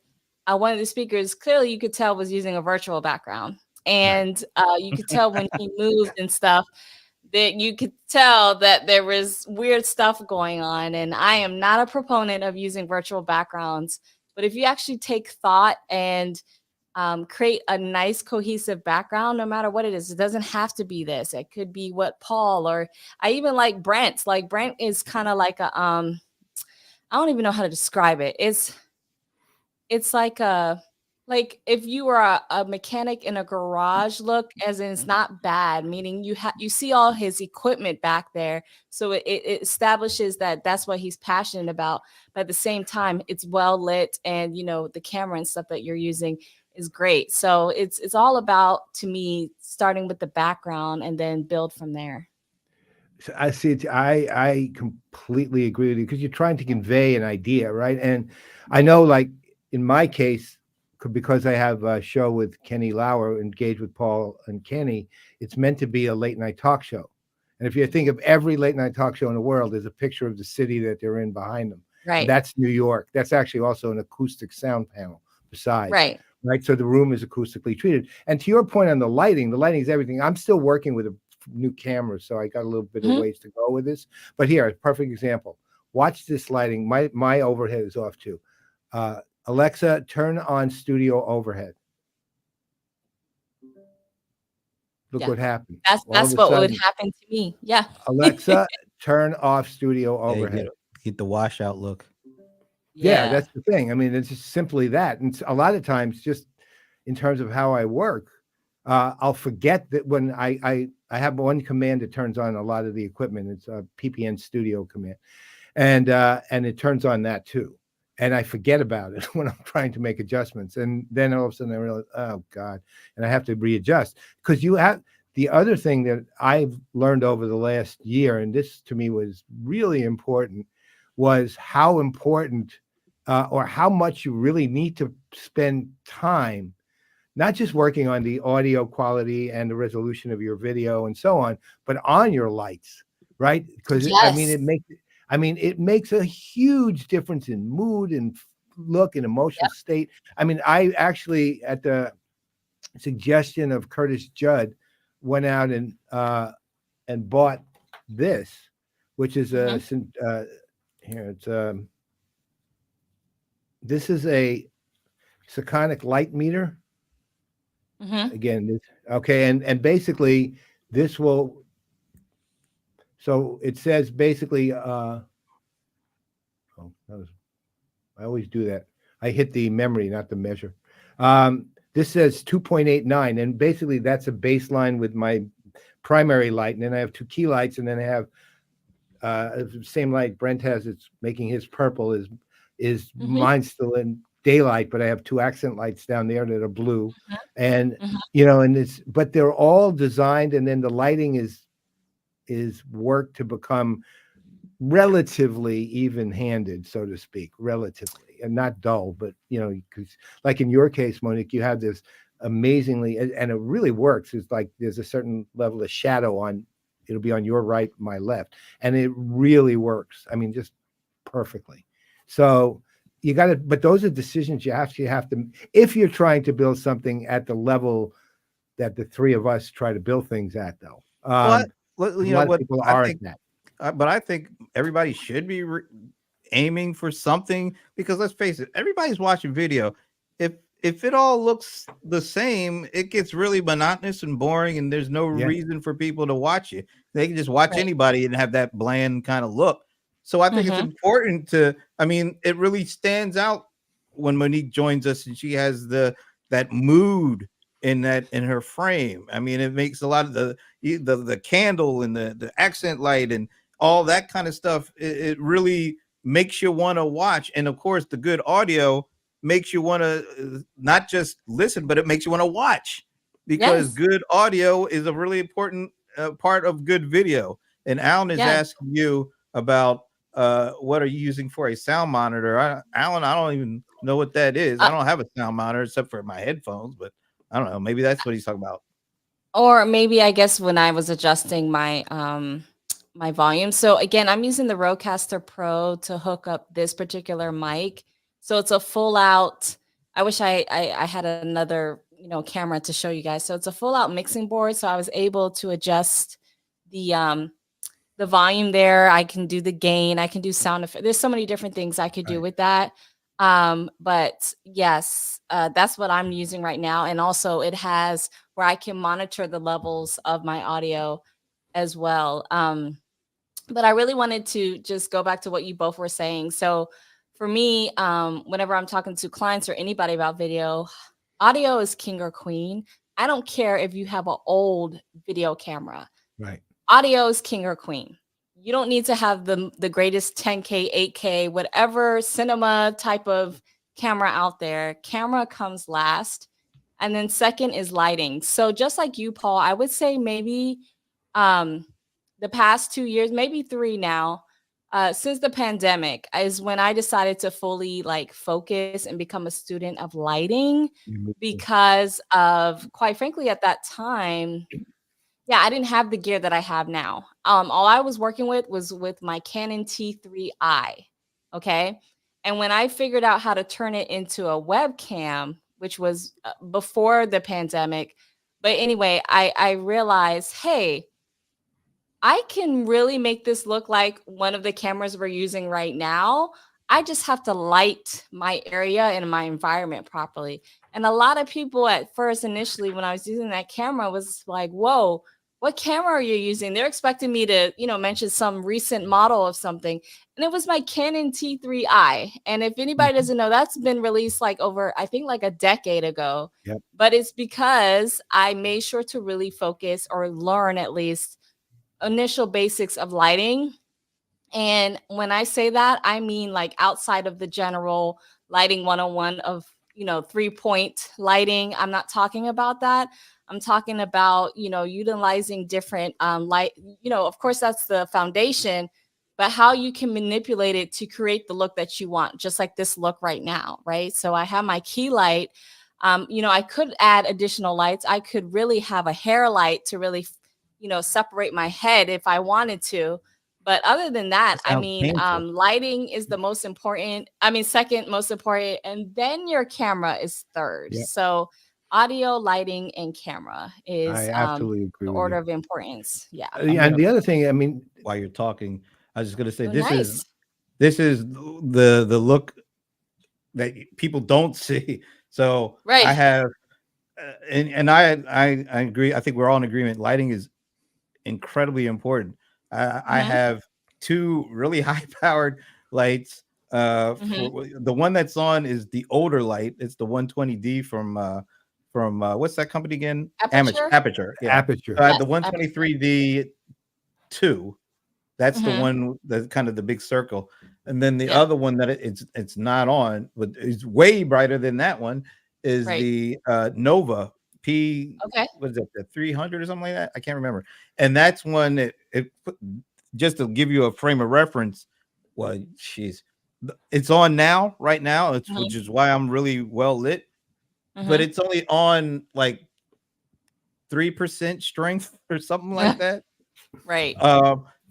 one of the speakers clearly you could tell was using a virtual background. And you could tell when he moved and stuff that you could tell that there was weird stuff going on. And I am not a proponent of using virtual backgrounds. But if you actually take thought and create a nice cohesive background, no matter what it is, it doesn't have to be this. It could be what Paul, or I even like Brent. Like Brent is kind of like a I don't even know how to describe it. It's like if you were a mechanic in a garage look, as in it's not bad, meaning you see all his equipment back there. So it establishes that that's what he's passionate about. But at the same time, it's well lit, and you know, the camera and stuff that you're using is great. So it's all about, to me, starting with the background and then build from there. So I see it. I completely agree with you, because you're trying to convey an idea, right? And I know, like in my case, because I have a show with Kenny Lauer, Engage with Paul and Kenny, it's meant to be a late night talk show. And if you think of every late night talk show in the world, there's a picture of the city that they're in behind them. Right. And that's New York. That's actually also an acoustic sound panel besides. Right. Right. So the room is acoustically treated. And to your point on the lighting is everything. I'm still working with a new camera, so I got a little bit of ways to go with this. But here, a perfect example. Watch this lighting. My overhead is off too. Alexa, turn on studio overhead. Look what happened. That's what would happen to me. Yeah. Alexa, turn off studio overhead. Get the washout look. Yeah, that's the thing. I mean, it's just simply that. And a lot of times, just in terms of how I work, I'll forget that when I have one command that turns on a lot of the equipment. It's a PPN Studio command, and it turns on that too. And I forget about it when I'm trying to make adjustments. And then all of a sudden I realize, oh God, and I have to readjust. Because you have the other thing that I've learned over the last year, and this to me was really important, was how important or how much you really need to spend time, not just working on the audio quality and the resolution of your video and so on, but on your lights, right? Because it makes a huge difference in mood and look and emotional state. I mean, I actually, at the suggestion of Curtis Judd, went out and bought this, which is a here it's this is a Sekonic light meter. Mhm. Again, this, okay, and basically this will. So it says basically. Oh, I always do that. I hit the memory, not the measure. This says 2.89, and basically that's a baseline with my primary light, and then I have two key lights, and then I have the same light Brent has. It's making his purple. Is Mhm. mine still in daylight? But I have two accent lights down there that are blue, Mhm. and Mhm. and it's but they're all designed, and then the lighting is worked to become relatively even-handed, so to speak, relatively, and not dull, but because like in your case, Monique, you have this amazingly, and it really works. It's like there's a certain level of shadow on, it'll be on your right, my left, and it really works. I mean, just perfectly. So you got to, but those are decisions you actually have to, if you're trying to build something at the level that the three of us try to build things at, though. Well, A you know lot of what? people I aren't think, that. but I think everybody should be aiming for something, because let's face it, everybody's watching video. If it all looks the same, it gets really monotonous and boring, and there's no Yeah. reason for people to watch it. They can just watch Right. anybody and have that bland kind of look. So I think it's Mhm. important to. I mean, it really stands out when Monique joins us and she has that mood in her frame. I mean, it makes a lot of the candle and the accent light and all that kind of stuff. It really makes you want to watch, and of course, the good audio makes you want to not just listen, but it makes you want to watch, because Yes. good audio is a really important part of good video. And Alan is Yes. asking you about what are you using for a sound monitor. Alan, I don't even know what that is. I Uh, don't have a sound monitor except for my headphones, but I don't know. Maybe that's what he's talking about. or maybe I guess when I was adjusting my my volume. So again, I'm using the Rodecaster Pro to hook up this particular mic. So it's a full out. I wish I had another camera to show you guys. So it's a full out mixing board. So I was able to adjust the volume there. I can do the gain. I can do sound effect. There's so many different things I could do Right. with that. But yes, that's what I'm using right now. And also it has where I can monitor the levels of my audio as well. But I really wanted to just go back to what you both were saying. So for me, whenever I'm talking to clients or anybody about video, audio is king or queen. I don't care if you have an old video camera. Right. Audio is king or queen. You don't need to have the greatest 10K, 8K, whatever cinema type of camera out there. Camera comes last. And then second is lighting. So just like you, Paul, I would say maybe um the past 2 years, maybe three now, since the pandemic is when I decided to fully like focus and become a student of lighting, because of, quite frankly, at that time, yeah, I didn't have the gear that I have now. All I was working with was with my Canon T3i. Okay. And when I figured out how to turn it into a webcam, which was before the pandemic, but anyway, I realized, hey, I can really make this look like one of the cameras we're using right now. I just have to light my area and my environment properly. And a lot of people at first, initially, when I was using that camera, was like, whoa, what camera are you using? They're expecting me to, mention some recent model of something. And it was my Canon T3i. And if anybody Mhm. doesn't know, that's been released like over, I think, like a decade ago. Yep. But it's because I made sure to really focus or learn at least initial basics of lighting. And when I say that, I mean like outside of the general lighting 101 of, 3-point lighting. I'm not talking about that. I'm talking about, utilizing different light, of course, that's the foundation, but how you can manipulate it to create the look that you want, just like this look right now, right? So I have my key light. I could add additional lights. I could really have a hair light to really, separate my head if I wanted to. But other than that, That I sounds mean, painful. lighting is the most important. I mean, second most important, and then your camera is third. Yep. So audio, lighting, and camera I is absolutely agree the with order you. of importance. Yeah. I'm And gonna the other thing, I mean, while you're talking, I was just gonna say Oh, this is nice. this is the look that people don't see. So I Right. have, and I agree. I think we're all in agreement. Lighting is incredibly important. I Mm-hmm. have two really high powered lights. Mm-hmm. For the one that's on is the older light. It's the 120D from what's that company again? Aperture. Aperture. Yeah. Aperture. So I have Yes. the 123D two. That's the Mm-hmm. one that's kind of the big circle. And then the Yep. other one that it's not on, but is way brighter than that one is Right. the Nova P, Okay. what is it, the 300 or something like that? I can't remember. And that's one that just to give you a frame of reference, well, she's it's on now, right now, it's Mm-hmm. which is why I'm really well lit, but Mm-hmm. it's only on like 3% strength or something like that. Right.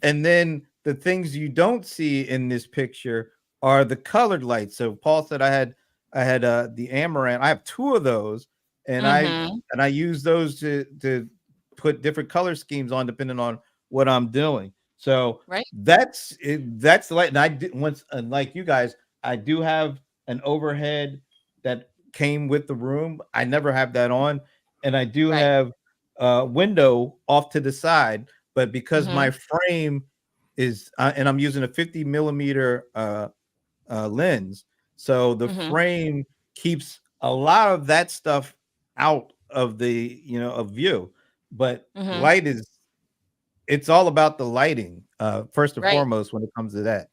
And then the things you don't see in this picture are the colored lights. So Paul said I had the Amaranth. I have two of those, and Mm-hmm. I use those to put different color schemes on depending on what I'm doing. So Right. that's it. That's the light. And I did once, like you guys, I do have an overhead that came with the room. I never have that on, and I do Right. have a window off to the side, but because Mm-hmm. my frame is and I'm using a 50 millimeter lens, so the Mm-hmm. frame keeps a lot of that stuff out of the of view. But Mm-hmm. light is it's all about the lighting first and Right. foremost when it comes to that.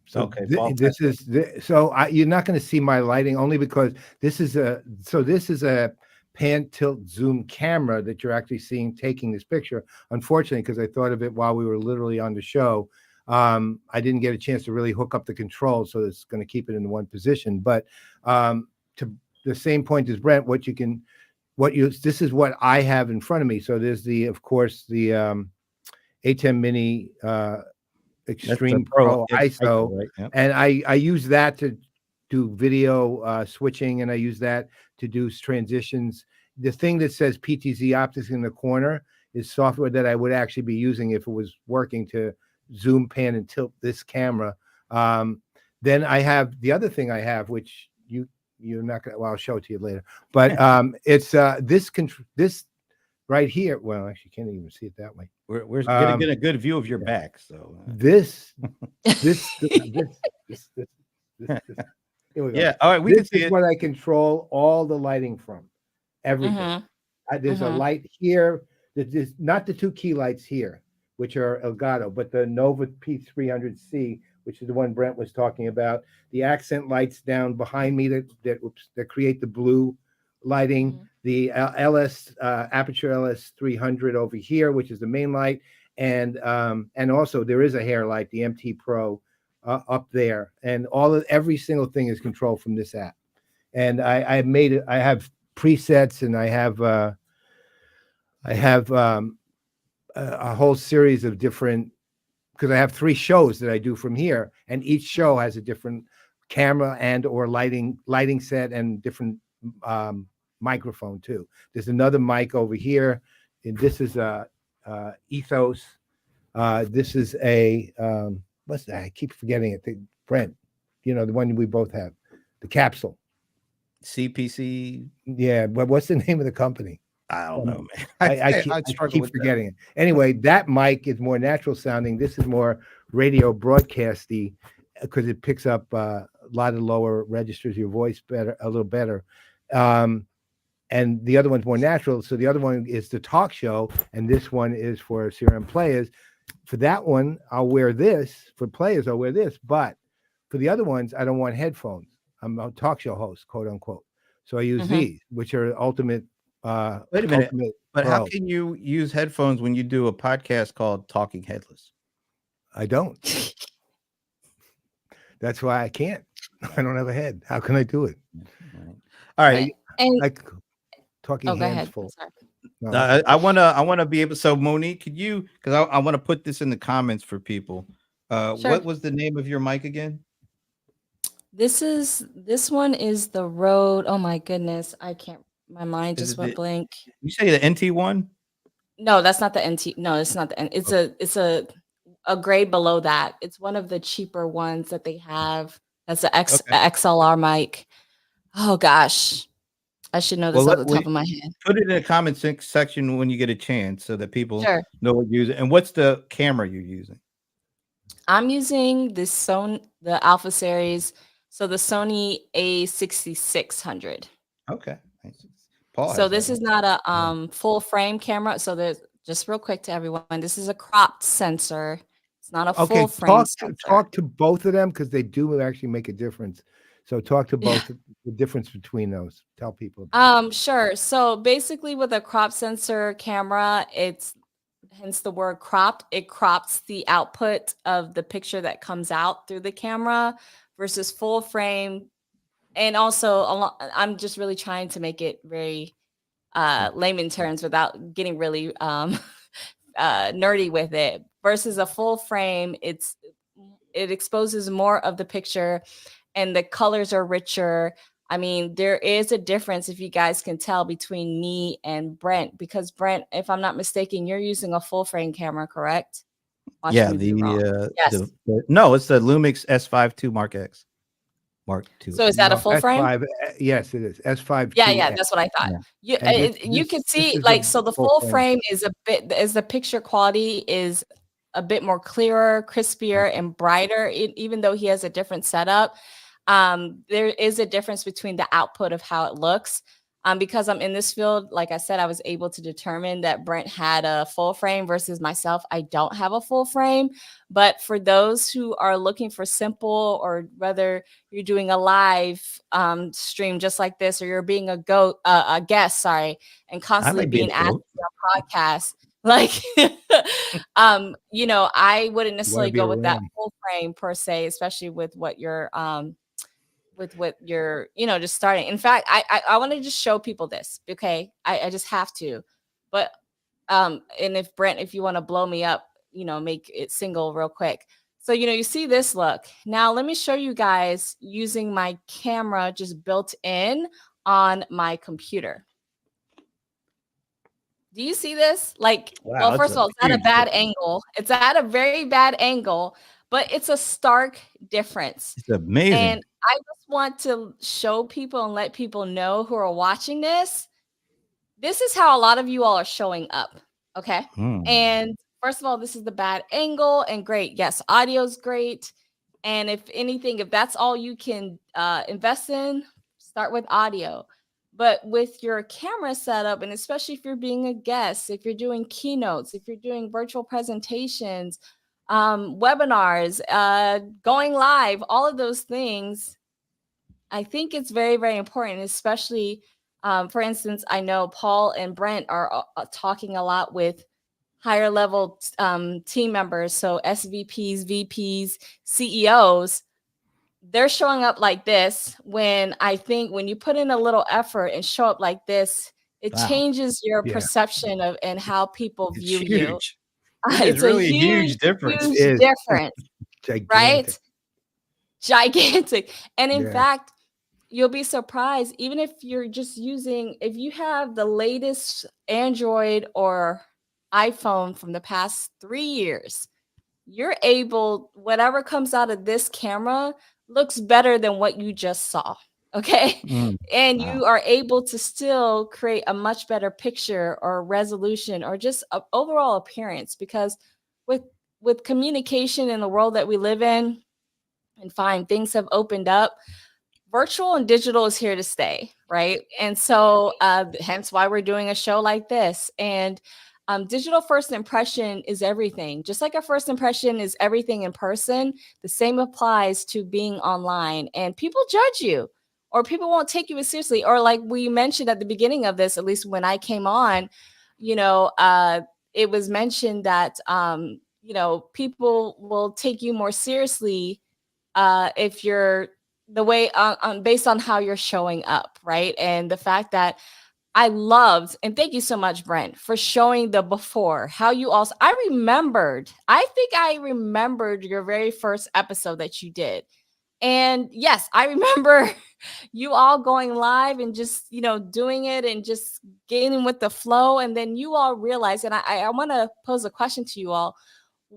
So Okay, Paul. this is so you're not going to see my lighting only because this is a pan tilt zoom camera that you're actually seeing taking this picture. Unfortunately, because I thought of it while we were literally on the show, I didn't get a chance to really hook up the controls, so it's going to keep it in one position. But to the same point as Brent, this is what I have in front of me. So there's of course the A10 Mini That's the Extreme Pro Pro X ISO, ISO, right? Yep. and I use that to do video switching, and I use that to do transitions. The thing that says PTZ Optics in the corner is software that I would actually be using if it was working to zoom, pan, and tilt this camera. Then I have the other thing I have, which you're not gonna. Well, I'll show it to you later. But it's this right here. Well, actually, can't even see it that way. We're getting a good view of your back. So This this here we go. yeah, all right, we can This see is it. what I control all the lighting from. Everything. Mm-hmm. There's a Mm-hmm. light here. There's not the two key lights here, which are Elgato, but the Nova P300C, which is the one Brent was talking about. The accent lights down behind me that create the blue lighting. Mm-hmm. The Aperture LS 300 over here, which is the main light, and also there is a hair light, the MT Pro, up there, and every single thing is controlled from this app. And I made it. I have presets, and I have a whole series of different, because I have 3 shows that I do from here, and each show has a different camera and or lighting set and different microphone too. There's another mic over here, and this is a Ethos. This is a what's that? I keep forgetting it. Brent, the one we both have, the Capsule. CPC. Yeah, but what's the name of the company? I don't know, man. I keep forgetting it. Anyway, that mic is more natural sounding. This is more radio broadcasty because it picks up a lot of lower registers your voice a little better. And the other one's more natural. So the other one is the talk show, and this one is for CRM Playaz. For that one, I'll wear this. For Playaz, I'll wear this. But for the other ones, I don't want headphones. I'm a talk show host, quote unquote. So I use Mm-hmm. these, which are ultimate. Wait a minute. Ultimate But how Pro. can you use headphones when you do a podcast called Talking Headless? I don't. That's why I can't. I don't have a head. How can I do it? All right. And Talking go hands ahead. full. Sorry. No. I wanna be able. So Monique, could you? Because I want to put this in the comments for people. Sure. What was the name of your mic again? This one is the Rode. Oh my goodness, I can't. My mind Is just it went blank. You say the NT one? No, that's not the NT. No, it's not the N. It's a a grade below that. It's one of the cheaper ones that they have. That's the Okay. XLR mic. Oh gosh, I should know this Well, off the top of my head. put it in the comment section when you get a chance so that people Sure. know what you're using. And what's the camera you're using? I'm using the Alpha series, so the Sony A6600. Okay. Paul So has this that is one. not a full frame camera. So there's just real quick to everyone. This is a cropped sensor. It's not a Okay, full frame sensor. talk to both of them because they do actually make a difference. So talk to both the difference between those. Tell people. Sure. So basically with a crop sensor camera, it's hence the word cropped. It crops the output of the picture that comes out through the camera versus full frame. And also I'm just really trying to make it very layman terms without getting really nerdy with it. Versus a full frame, it exposes more of the picture and the colors are richer. I mean, there is a difference, if you guys can tell, between me and Brent, because Brent, if I'm not mistaken, you're using a full frame camera, correct? Watch Yeah, me be wrong. Yes. no, it's the Lumix S5 II Mark X. Mark II. So is that a full frame? S5, yes, it is. S5. Yeah, that's what I thought. Yeah. You can see, is like, a so the full full frame is the picture quality is a bit more clearer, crispier, and brighter, even though he has a different setup. There is a difference between the output of how it looks. Because I'm in this field, like I said, I was able to determine that Brent had a full frame versus myself. I don't have a full frame, but for those who are looking for simple, or whether you're doing a live stream just like this, or you're being a guest, sorry, and constantly being asked to be on podcasts, like, I wouldn't necessarily go with that full frame per se, especially with what you're just starting. In fact, I want to just show people this. Okay. I just have to, but and if Brent, if you want to blow me up, make it single real quick. So, you see this look. Now let me show you guys using my camera just built in on my computer. Do you see this? Like, wow, well, first of all, it's at a bad angle. It's at a very bad angle, but it's a stark difference. It's amazing. And I just want to show people and let people know who are watching this. This is how a lot of you all are showing up. Okay. And first of all, this is the bad angle, and great. Yes, audio's great. And if anything, if that's all you can invest in, start with audio. But with your camera setup, and especially if you're being a guest, if you're doing keynotes, if you're doing virtual presentations, webinars, going live, all of those things, I think it's very, very important, especially, for instance, I know Paul and Brent are talking a lot with higher level team members. So SVPs, VPs, CEOs, they're showing up like this. When I think when you put in a little effort and show up like this, it changes your perception of and how people view you. It's really a huge difference. Huge difference. Gigantic. Right? Gigantic. And in fact, you'll be surprised, even if you're just if you have the latest Android or iPhone from the past 3 years, you're able, whatever comes out of this camera looks better than what you just saw. Okay. And you are able to still create a much better picture or resolution or just an overall appearance, because with communication in the world that we live in, and fine, things have opened up. Virtual and digital is here to stay, right? And so hence why we're doing a show like this. And digital first impression is everything. Just like a first impression is everything in person, the same applies to being online. And people judge you, or people won't take you as seriously. Or like we mentioned at the beginning of this, at least when I came on, it was mentioned that people will take you more seriously if you're the way based on how you're showing up, right? And the fact that I loved, and thank you so much, Brent, for showing the before, how you also, I think I remembered your very first episode that you did. And yes, I remember you all going live and just, doing it and just getting with the flow. And then you all realized, and I want to pose a question to you all.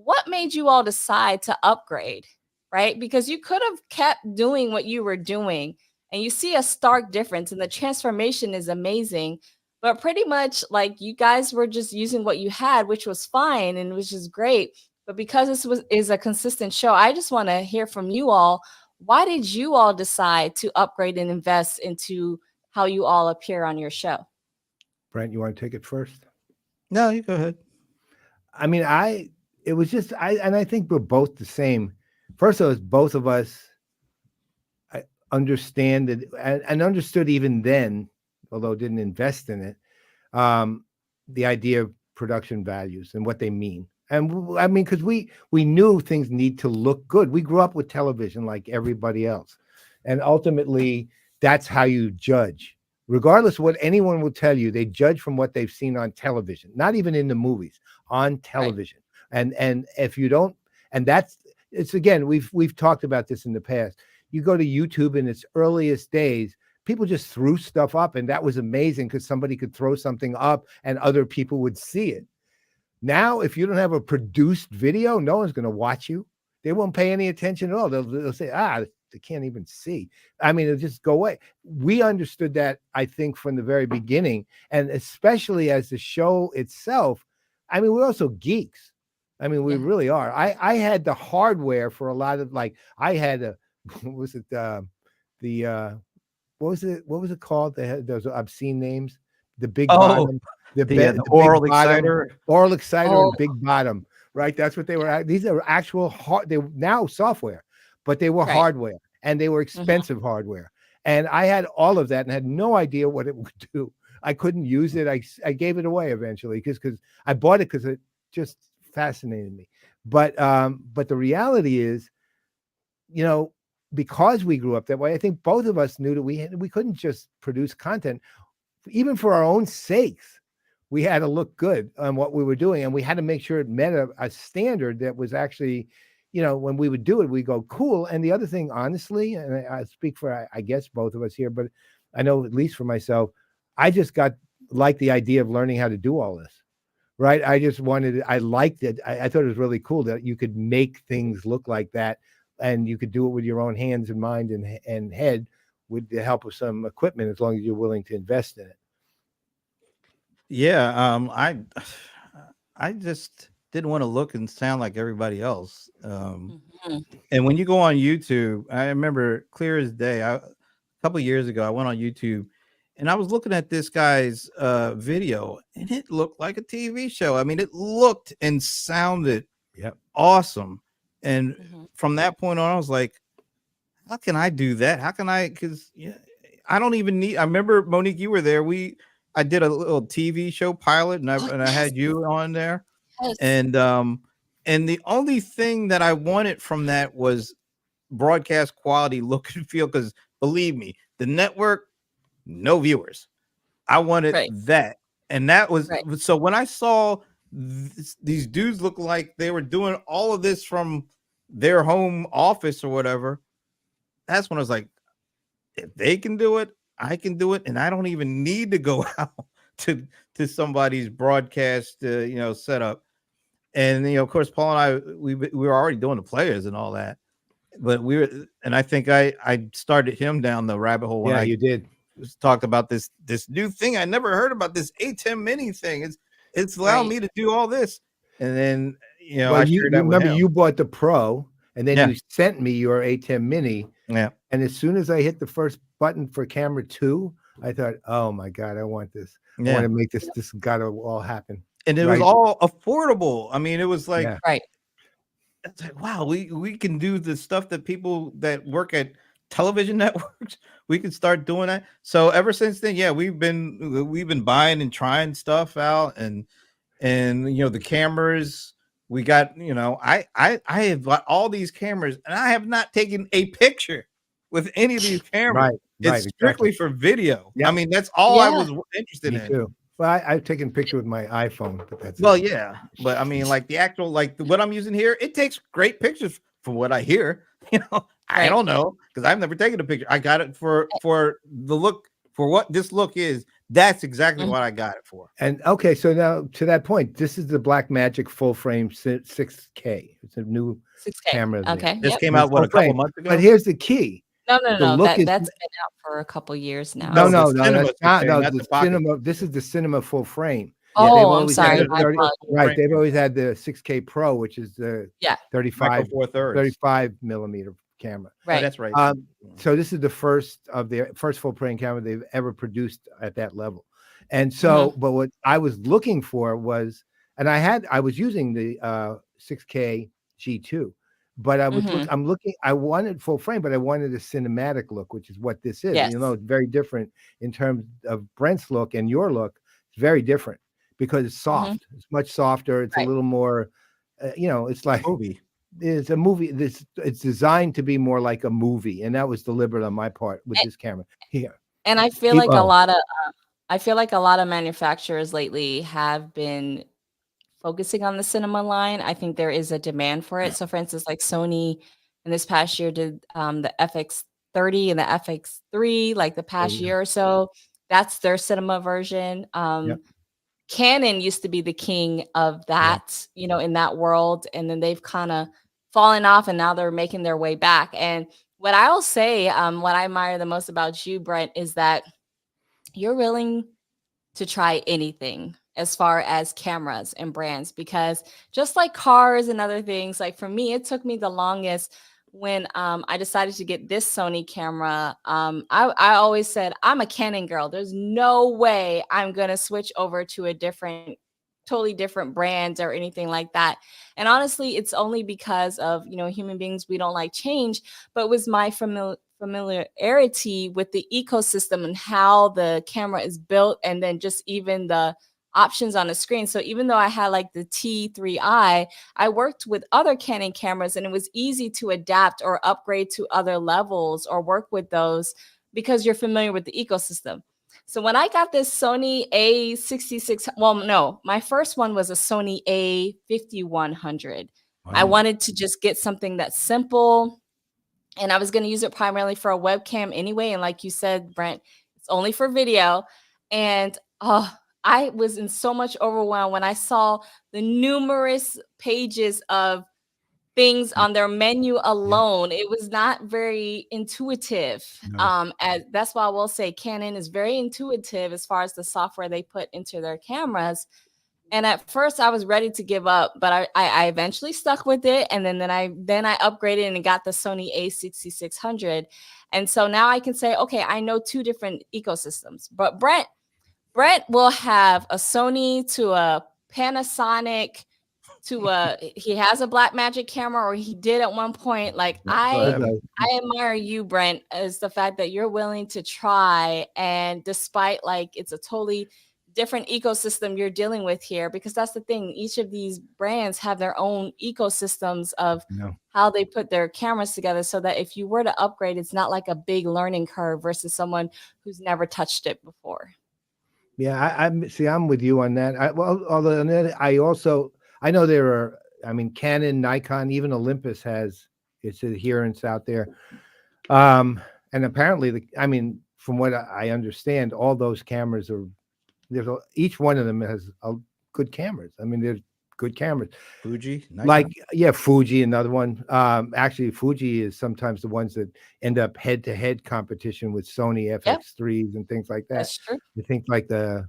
what made you all decide to upgrade, right? Because you could have kept doing what you were doing, and you see a stark difference, and the transformation is amazing. But pretty much like you guys were just using what you had, which was fine and which is great. But because is a consistent show, I just want to hear from you all. Why did you all decide to upgrade and invest into how you all appear on your show? Brent, you want to take it first? No, you go ahead. I mean, it was just, and I think we're both the same. First of all, both of us understand it and understood even then, although didn't invest in it, the idea of production values and what they mean. And I mean, because we knew things need to look good. We grew up with television like everybody else. And ultimately, that's how you judge. Regardless of what anyone will tell you, they judge from what they've seen on television, not even in the movies, on television. Right. And if you don't, and it's again, we've talked about this in the past. You go to YouTube in its earliest days, people just threw stuff up, and that was amazing because somebody could throw something up and other people would see it. Now, if you don't have a produced video, no one's going to watch you. They won't pay any attention at all. They'll say, they can't even see. I mean, it'll just go away. We understood that, I think, from the very beginning, and especially as the show itself. I mean, we're also geeks. I mean, we really are. I had the hardware for a lot of, like, I had what was it? What was it called? They had those obscene names. The big bottom, the oral exciter, and big bottom. Right, that's what they were. These are actual they now software, but they were hardware, and they were expensive hardware. And I had all of that and had no idea what it would do. I couldn't use it. I gave it away eventually because I bought it because it just fascinated me. But the reality is, you know, because we grew up that way, I think both of us knew that we couldn't just produce content, even for our own sakes. We had to look good on what we were doing, and we had to make sure it met a standard that was actually, you know, when we would do it, we go cool. And the other thing, honestly, and I speak for, I guess, both of us here, but I know at least for myself, I just got like the idea of learning how to do all this, right? I just wanted, I liked it. I thought it was really cool that you could make things look like that, and you could do it with your own hands and mind and head with the help of some equipment, as long as you're willing to invest in it. Yeah, I just didn't want to look and sound like everybody else. And when you go on YouTube, I remember clear as day. A couple of years ago, I went on YouTube, and I was looking at this guy's video, and it looked like a TV show. I mean, it looked and sounded awesome. And from that point on, I was like, how can I do that? How can I? Because I don't even need. I remember, Monique, you were there. I did a little TV show pilot, and I had you on there. Yes. And the only thing that I wanted from that was broadcast quality, look and feel. Because believe me, the network, no viewers. I wanted that, and that was so. When I saw these dudes look like they were doing all of this from their home office or whatever, that's when I was like, if they can do it, I can do it, and I don't even need to go out to somebody's broadcast, setup. And of course, Paul and I, we were already doing the Playaz and all that, but and I think I started him down the rabbit hole when you did talked about this new thing. I never heard about this A10 mini thing. It's allowing me to do all this, and then I shared that with him. You bought the Pro, and then you sent me your A10 mini. Yeah. And as soon as I hit the first button for camera 2, I thought, oh my God, I want this. I want to make this. This got to all happen. And it was all affordable. I mean, it was like, it's like, wow, we can do the stuff that people that work at television networks, we can start doing that. So ever since then, we've been buying and trying stuff out, and the cameras. We got, I have bought all these cameras, and I have not taken a picture with any of these cameras. It's strictly for video. I mean, that's all I was interested in. Too. Well, I've taken picture with my iPhone, but that's but I mean, like the actual, what I'm using here, it takes great pictures from what I hear. I don't know, because I've never taken a picture. I got it for the look, for what this look is, that's exactly Mhm. what I got it for. And okay, so now to that point, this is the Blackmagic full frame 6K. It's a new 6K. camera there. Okay. This Yep. came It's out, what, full a couple frame. months ago? But here's the key. No, no, The no. look is That's been out for a couple years now. no, Oh, no, the no, cinema that's not 6K, no not the the pocket. cinema. This is the cinema full frame. Yeah, They've Oh, I'm always sorry. had the My 30, apologies. right. They've always had the 6K Pro, which is the Yeah. 35, Micro Four Thirds. 35 millimeter camera. Oh, Right. that's right. So this is the first of their first full frame camera they've ever produced at that level. And Mm-hmm. so, but what I was looking for was, and I was using the 6K G2, but I was Mhm. I wanted full frame, but I wanted a cinematic look, which is what this is. Yes. You know, it's very different in terms of Brent's look and your look. It's very different because it's soft. It's much softer. It's a Right. little more, you know, it's like Movie. it's a movie. It's designed to be more like a movie, and that was deliberate on my part with this camera. Here, And I feel Keep like a on. lot of manufacturers lately have been focusing on the cinema line. I think there is a demand for it. So for instance, like Sony in this past year did the FX30 and the FX3, like the past year or so. That's their cinema version. Yep. Canon used to be the king of that, you know, in that world. And then they've kind of fallen off and now they're making their way back. And what I'll say, what I admire the most about you, Brent, is that you're willing to try anything as far as cameras and brands, because just like cars and other things, like for me, it took me the longest when I decided to get this Sony camera. I always said, I'm a Canon girl. There's no way I'm going to switch over to a totally different brand or anything like that. And honestly, it's only because of, you know, human beings, we don't like change, but it was my familiarity with the ecosystem and how the camera is built, and then just even the options on the screen. So even though I had like the T3i, I worked with other Canon cameras and it was easy to adapt or upgrade to other levels or work with those because you're familiar with the ecosystem. So when I got this Sony A66, well, no, my first one was a Sony A5100. I Wow. wanted to just get something that's simple, and I was going to use it primarily for a webcam anyway. And like you said, Brent, it's only for video. And I was in so much overwhelm when I saw the numerous pages of things on their menu alone. It was not very intuitive. No. As that's why I will say Canon is very intuitive as far as the software they put into their cameras. And at first I was ready to give up, but I eventually stuck with it. And then I upgraded and got the Sony A6600. And so now I can say, okay, I know two different ecosystems. But Brent will have a Sony to a Panasonic to he has a Blackmagic camera, or he did at one point. Like I admire you, Brent, as the fact that you're willing to try, and despite like it's a totally different ecosystem you're dealing with here, because that's the thing. Each of these brands have their own ecosystems of how they put their cameras together, so that if you were to upgrade, it's not like a big learning curve versus someone who's never touched it before. Yeah, I'm with you on that. Although I know there are, I mean, Canon, Nikon, even Olympus has its adherents out there. And apparently, from what I understand, all those cameras each one of them has good cameras. I mean, they're good cameras. Fuji, Nikon. Like, yeah, Fuji, another one. Actually, Fuji is sometimes the ones that end up head-to-head competition with Sony FX3s and things like that. That's true. I think like the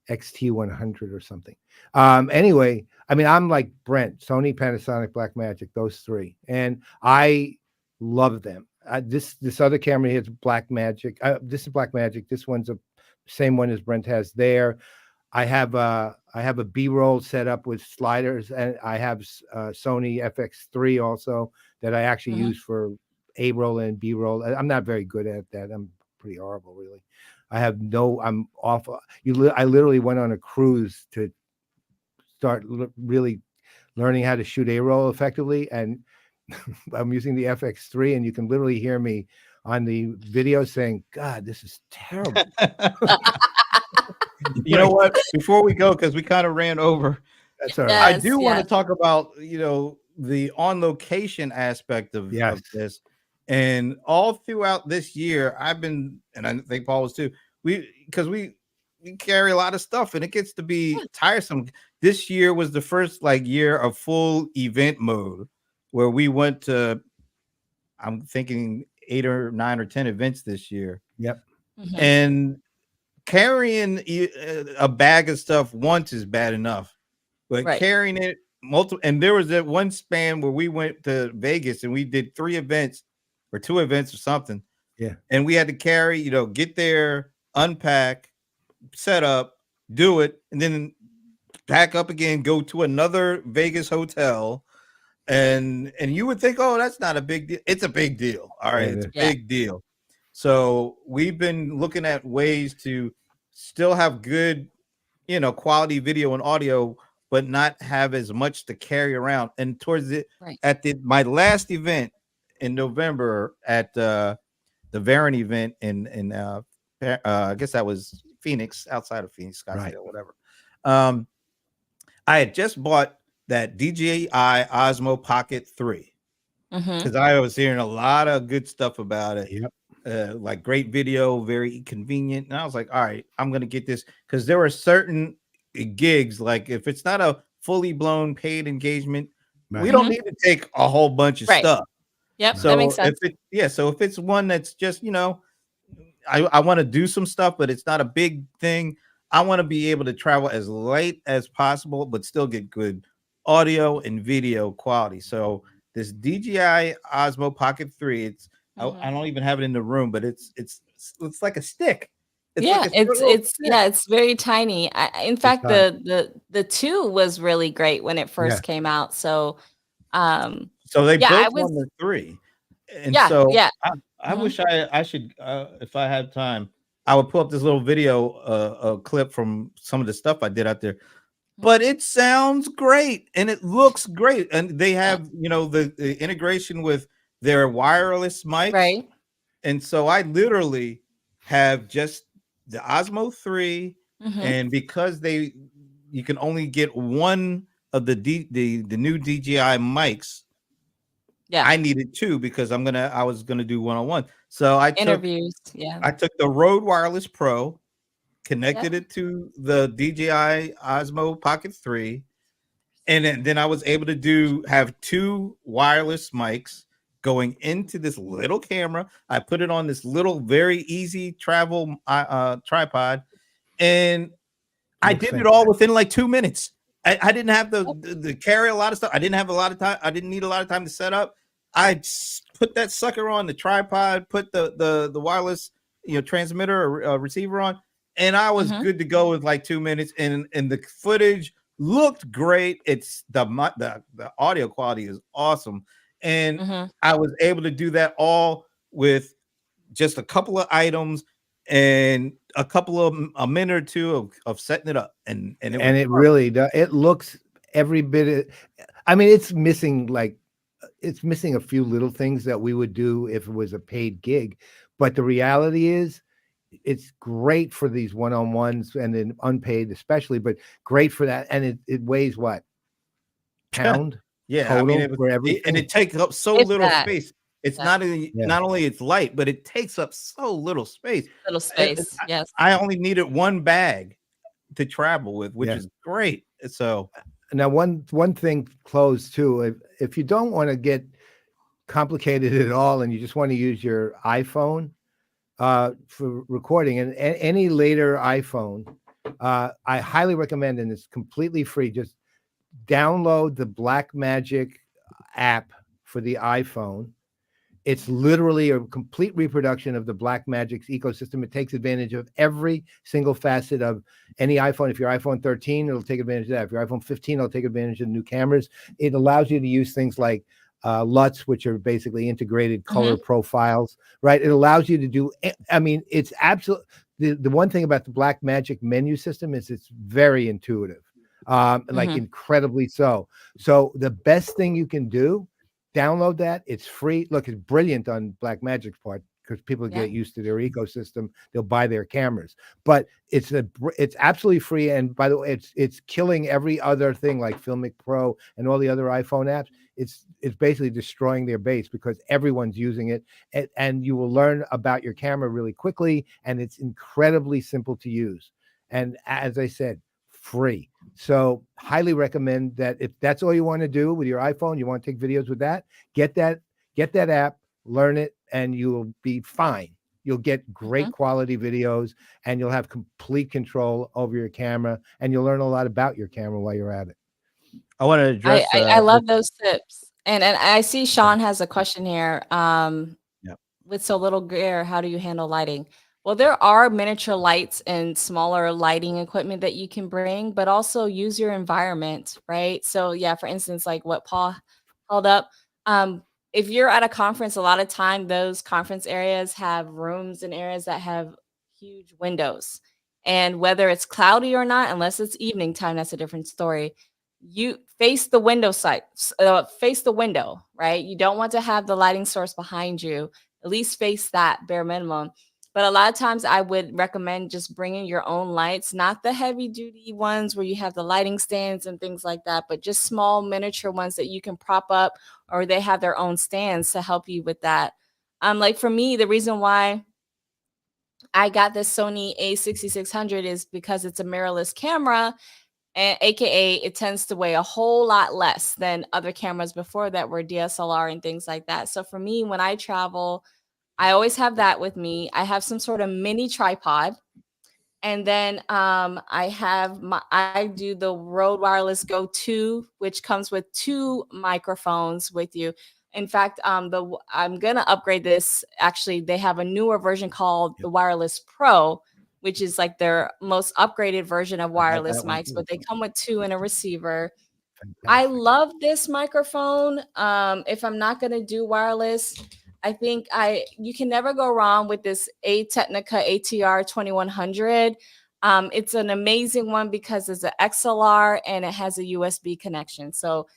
XT100 or something. Anyway, I mean, I'm like Brent, Sony, Panasonic, Blackmagic, those three, and I love them. This other camera here is Blackmagic. This is Blackmagic. This one's the same one as Brent has there. I have a B-roll set up with sliders, and I have Sony FX3 also that I actually use for A-roll and B-roll. I'm not very good at that. I'm pretty horrible, really. I'm awful. I literally went on a cruise to start really learning how to shoot A-roll effectively, and I'm using the FX3, and you can literally hear me on the video saying, "God, this is terrible." You know what? Before we go, because we kind of ran over, that's all right. I do want to talk about, the on location aspect of this. And all throughout this year, I've been, and I think Paul was too, we carry a lot of stuff and it gets to be tiresome. This year was the first like year of full event mode where we went to, I'm thinking 8 or 9 or 10 events this year. Yep. Mhm. And carrying a bag of stuff once is bad enough, but Right. carrying it multiple, and there was that one span where we went to Vegas and we did 3 events or 2 events or something. Yeah. And we had to carry, get there, unpack, set up, do it, and then pack up again, go to another Vegas hotel. And you would think, oh, that's not a big deal. It's a big deal. All right. Yeah, It's a yeah. big deal. So we've been looking at ways to still have good, quality video and audio, but not have as much to carry around. And towards it, Right. at my last event in November at the Varen event in I guess that was Phoenix, outside of Phoenix, Scottsdale, Right. whatever. I had just bought that DJI Osmo Pocket 3 Mhm. because I was hearing a lot of good stuff about it. Yep. Like great video, very convenient. And I was like, all right, I'm going to get this because there were certain gigs, like if it's not a fully blown paid engagement, we Right. don't need to take a whole bunch of Right. stuff. Yep. So That makes sense. if it's one that's just, I want to do some stuff, but it's not a big thing. I want to be able to travel as light as possible, but still get good audio and video quality. So this DJI Osmo Pocket 3, I don't even have it in the room, but it's like a stick. It's Yeah, like a little stick. it's very tiny. In fact, tiny. the 2 was really great when it first came out. So So they yeah, I built was on the 3. And yeah, so yeah. I Mhm. wish I should, if I had time, I would pull up this little video, a clip from some of the stuff I did out there. But it sounds great and it looks great. And they have, the integration with their wireless mics. Right. And so I literally have just the Osmo 3, Mhm. and because you can only get one of the new DJI mics. Yeah. I needed 2 because I was gonna do one-on-one. So I took Interviews. Yeah. the Rode Wireless Pro, Yep. connected it to the DJI Osmo Pocket 3, and then I was able to have 2 wireless mics going into this little camera. I put it on this little, very easy travel tripod, and I Looks did it all fantastic. within like 2 minutes. I didn't have to carry a lot of stuff. I didn't have a lot of time. I didn't need a lot of time to set up. I put that sucker on the tripod, put the wireless transmitter or receiver on, and I was Mhm. good to go with like 2 minutes. And the footage looked great. It's the audio quality is awesome, and Mhm. I was able to do that all with just a couple of items and a minute or 2 of setting it up, and it was And it really does. It looks every bit. I mean, it's missing a few little things that we would do if it was a paid gig, but the reality is, it's great for these one-on-ones and then unpaid, especially, but great for that. And it weighs what, pound Yeah, I total mean, for and everything. it takes up so If little that. space. It's Yeah. not only it's light, but it takes up so little space. Little space. Yes. I only needed one bag to travel with, which Yeah. is great. So Now, one thing closed too. If you don't want to get complicated at all, and you just want to use your iPhone for recording, and any later iPhone, I highly recommend, and it's completely free. Just download the Blackmagic app for the iPhone. It's literally a complete reproduction of the Blackmagic's ecosystem. It takes advantage of every single facet of any iPhone. If your iPhone 13, it'll take advantage of that. If your iPhone 15, it'll take advantage of the new cameras. It allows you to use things like LUTs, which are basically integrated color profiles, right? It allows you to do, I mean, it's absolute. The one thing about the Blackmagic menu system is it's very intuitive, like incredibly so. So the best thing you can do, download that. It's free. Look, it's brilliant on Blackmagic's part. because people Yeah. get used to their ecosystem. They'll buy their cameras, but it's absolutely free. And by the way, it's killing every other thing like Filmic Pro and all the other iPhone apps. It's basically destroying their base because everyone's using it, and you will learn about your camera really quickly, and it's incredibly simple to use. And as I said, free. So highly recommend that if that's all you want to do with your iPhone, you want to take videos with that, get that app, learn it, and you'll be fine. You'll get great quality videos, and you'll have complete control over your camera, and you'll learn a lot about your camera while you're at it. I want to address. I love those tips. And I see Sean has a question here. Yeah. With so little gear, how do you handle lighting? Well, there are miniature lights and smaller lighting equipment that you can bring, but also use your environment, right? So yeah, for instance, like what Paul held up. If you're at a conference, a lot of time those conference areas have rooms and areas that have huge windows. And whether it's cloudy or not, unless it's evening time, that's a different story. You face the window side, face the window, right? You don't want to have the lighting source behind you. At least face that bare minimum. But a lot of times I would recommend just bringing your own lights, not the heavy duty ones where you have the lighting stands and things like that, but just small miniature ones that you can prop up, or they have their own stands to help you with that. Like for me, the reason why I got this Sony A6600 is because it's a mirrorless camera, and AKA it tends to weigh a whole lot less than other cameras before that were DSLR and things like that. So for me, when I travel, I always have that with me. I have some sort of mini tripod. And then I do the Rode Wireless Go 2, which comes with 2 microphones with you. In fact, I'm gonna upgrade this. Actually, they have a newer version called the Wireless Pro, which is like their most upgraded version of I have wireless that one mics, too. but they come with 2 and a receiver. I Fantastic. love this microphone. If I'm not gonna do wireless, I think you can never go wrong with this Technica ATR 2100. It's an amazing one because it's an XLR and it has a USB connection. So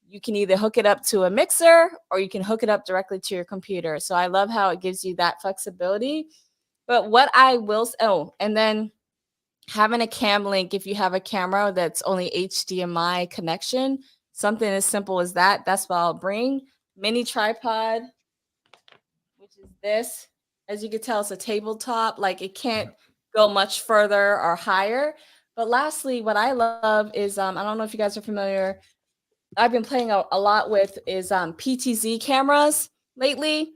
you can either hook it up to a mixer or you can hook it up directly to your computer. So I love how it gives you that flexibility. But what I will, and then having a cam link, if you have a camera that's only HDMI connection, something as simple as that, that's what I'll bring. Mini tripod, which is this. As you can tell, it's a tabletop. Like it can't go much further or higher. But lastly, what I love is I don't know if you guys are familiar. I've been playing a lot with is PTZ cameras lately.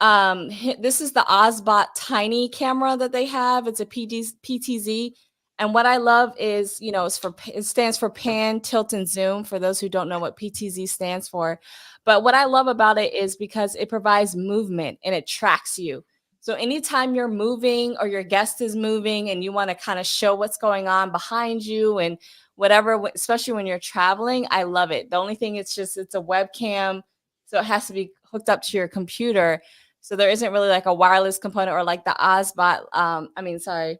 This is the Ozbot Tiny camera that they have. It's a PTZ. And what I love is, it stands for pan, tilt, and zoom, for those who don't know what PTZ stands for. But what I love about it is because it provides movement and it tracks you. So anytime you're moving or your guest is moving and you want to kind of show what's going on behind you and whatever, especially when you're traveling, I love it. The only thing it's a webcam, so it has to be hooked up to your computer. So there isn't really like a wireless component or like the Ozbot.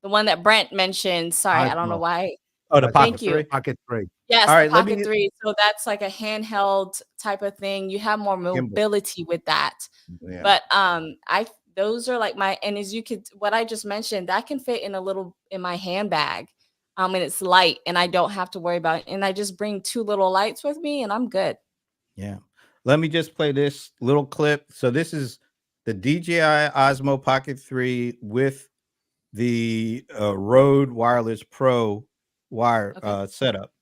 The one that Brent mentioned. Sorry, I don't know Osmo. why. Oh, the Osmo. Pocket Thank you. 3. Pocket 3. Yes, All the right, let me Pocket 3. So that's like a handheld type of thing. You have more Gimbal. mobility with that. Yeah. But those are like and as you could, what I just mentioned, that can fit in my handbag. And it's light and I don't have to worry about it. And I just bring 2 little lights with me and I'm good. Yeah. Let me just play this little clip. So this is the DJI Osmo Pocket 3 with the Rode Wireless Pro wire setup.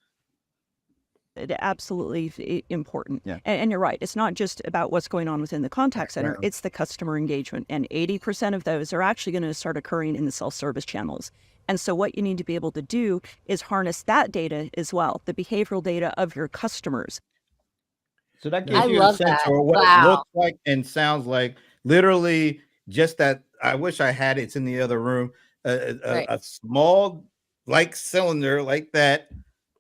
Absolutely important. Yeah. And you're right. It's not just about what's going on within the contact center. It's the customer engagement. And 80% of those are actually going to start occurring in the self-service channels. And so what you need to be able to do is harness that data as well, the behavioral data of your customers. So that I gives you a love sense that. of what it Wow. looks like and sounds like. Literally, just that. I wish I had it. It's in the other room. Right. A small, like cylinder like that.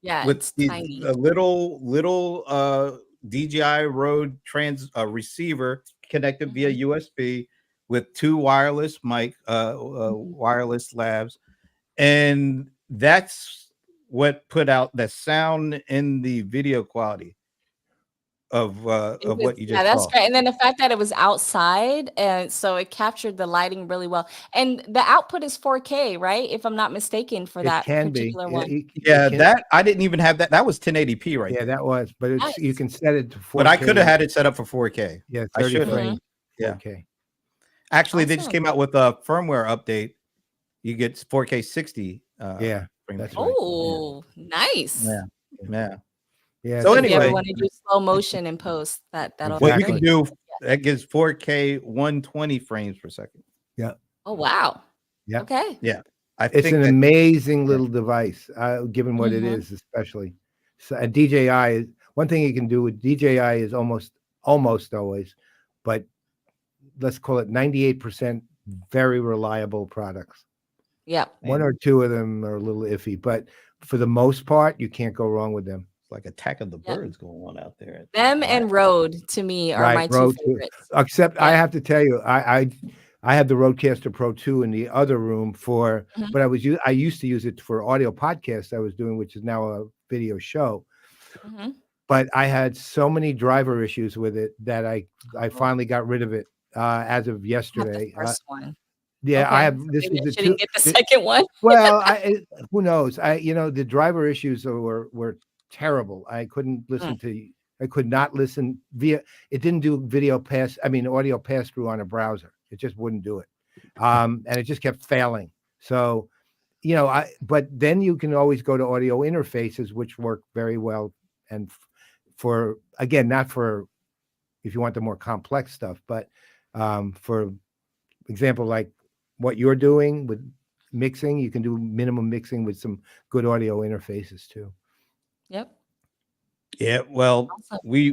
Yeah, With it's the tiny. little DJI Rode receiver connected via USB with 2 wireless wireless labs, and that's what put out the sound in the video quality. of what you Yeah, just that's saw. great. And then the fact that it was outside, and so it captured the lighting really well. And the output is 4K, right? If I'm not mistaken, for It that can be. particular one. Yeah, can- that I didn't even have that. That was 1080p right Yeah, there. that was. But it's you Nice. can set it to 4K. But I could have had it set up for 4K. Yeah, I 30 should have. frames. Yeah. 4K. Actually, they just Awesome. came out with a firmware update. You get 4K 60. Yeah, frames that's per right. Oh, nice. Yeah. Yeah. Yeah. So So if you ever anyway, want to do slow motion in post, that'll what be you can great. do that gives 4K 120 frames per second. Oh, wow. Yeah. Okay. Yeah. I It's think an that, amazing little device, given what it Mhm. is, especially. So, and DJI, one thing you can do with DJI is almost always, but let's call it 98% very reliable products. Yep. One or two of them are a little iffy, but for the most part, you can't go wrong with them. it's like Attack of the Yep. Birds going on out there. Them and Rode, to me, are Right, my two Rode too. favorites. Except I Yeah. have to tell you, I had the Rodecaster Pro 2 in the other room for, Mhm. but I used to use it for audio podcasts I was doing, which is now a video show. Mhm. But I had so many driver issues with it that I Oh. finally got rid of it as of I had the yesterday. first one. Yeah, I Okay, have. so This maybe was I the shouldn't two. get the second one. Well, who knows? The driver issues were terrible. I couldn't listen to. I could not listen via. It didn't do audio pass through on a browser. It just wouldn't do it, and it just kept failing. So, but then you can always go to audio interfaces, which work very well, and for again, not for if you want the more complex stuff, but for example, like what you're doing with mixing, you can do minimum mixing with some good audio interfaces too. Yep. Yeah, well, Awesome. we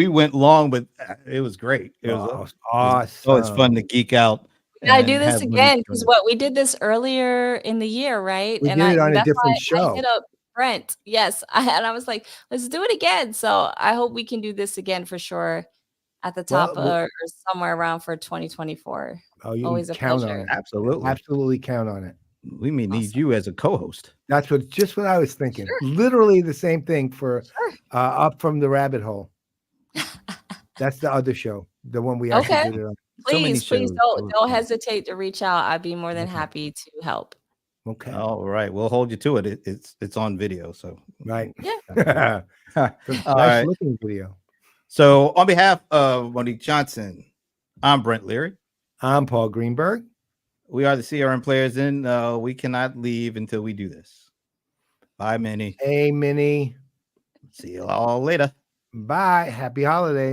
went long, but it was great. It was Awesome. always fun to geek out. We gotta and do this have Monique again, join because us. we did this earlier in the year, right? We And did it on a that's different why I show. hit up Brent. Yes, I was like, let's do it again. So I hope we can do this again for sure at the top Well, or somewhere around for 2024. Oh, you Always can a count pleasure. on it. Absolutely. Absolutely count on it. We may need Awesome. you as a co-host. That's just what I was thinking. Sure. Literally the same thing for Sure. Up from the Rabbit Hole. That's the other show, the one we actually Okay. did it on. So many Please shows. don't hesitate to reach out. I'd be more than happy to help. Okay. All right, we'll hold you to it. It's on video, so Right. Yeah. all Nice right. looking video. So on behalf of Monique Johnson, I'm Brent Leary. I'm Paul Greenberg. We are the CRM Players, and we cannot leave until we do this. Bye, Minnie. Hey, Minnie. See you all later. Bye. Happy holidays.